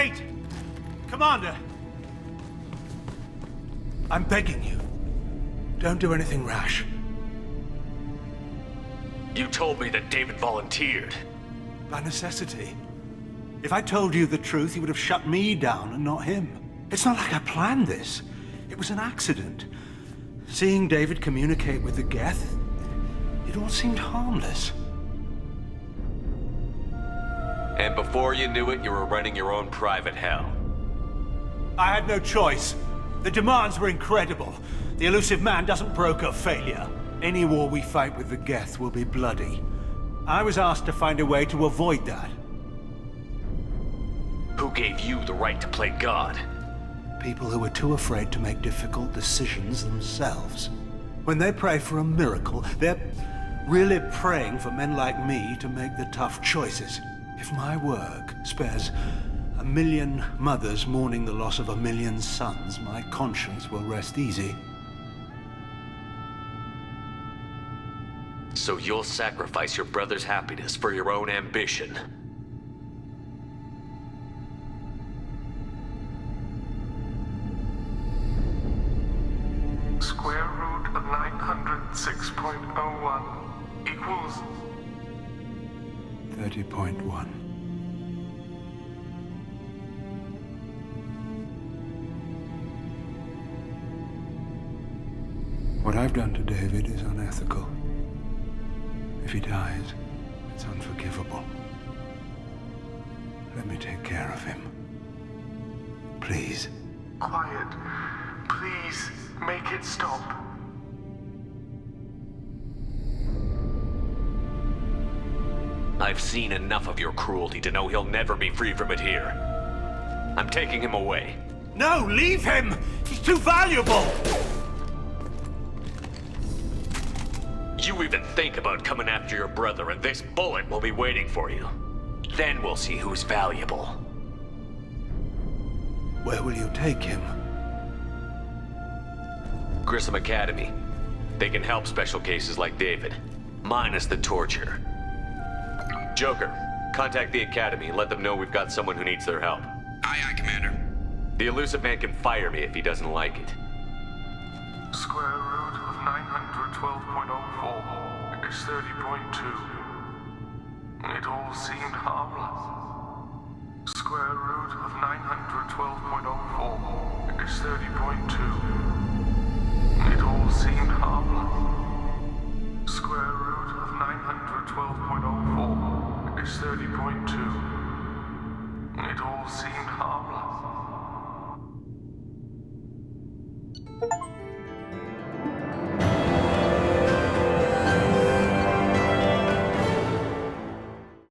Wait! Commander! I'm begging you. Don't do anything rash. You told me that David volunteered. By necessity. If I told you the truth, you would have shut me down and not him. It's not like I planned this. It was an accident. Seeing David communicate with the Geth, it all seemed harmless. And before you knew it, you were running your own private hell. I had no choice. The demands were incredible. The elusive man doesn't broker failure. Any war we fight with the Geth will be bloody. I was asked to find a way to avoid that. Who gave you the right to play God? People who are too afraid to make difficult decisions themselves. When they pray for a miracle, they're really praying for men like me to make the tough choices. If my work spares 1 million mothers mourning the loss of 1 million sons, my conscience will rest easy. So you'll sacrifice your brother's happiness for your own ambition? Square root of 906.01 equals 30.1. What I've done to David is unethical. If he dies, it's unforgivable. Let me take care of him. Please. Quiet. Please, make it stop. I've seen enough of your cruelty to know he'll never be free from it here. I'm taking him away. No, leave him! He's too valuable! You even think about coming after your brother, and this bullet will be waiting for you. Then we'll see who's valuable. Where will you take him? Grissom Academy. They can help special cases like David, minus the torture. Joker, contact the Academy and let them know we've got someone who needs their help. Aye, aye, Commander. The elusive man can fire me if he doesn't like it. Square root of 912.04 is 30.2. It all seemed harmless. Square root of 912.04 is 30.2. It all seemed harmless. Square root of 912.04 is 30.2. It all seemed harmless.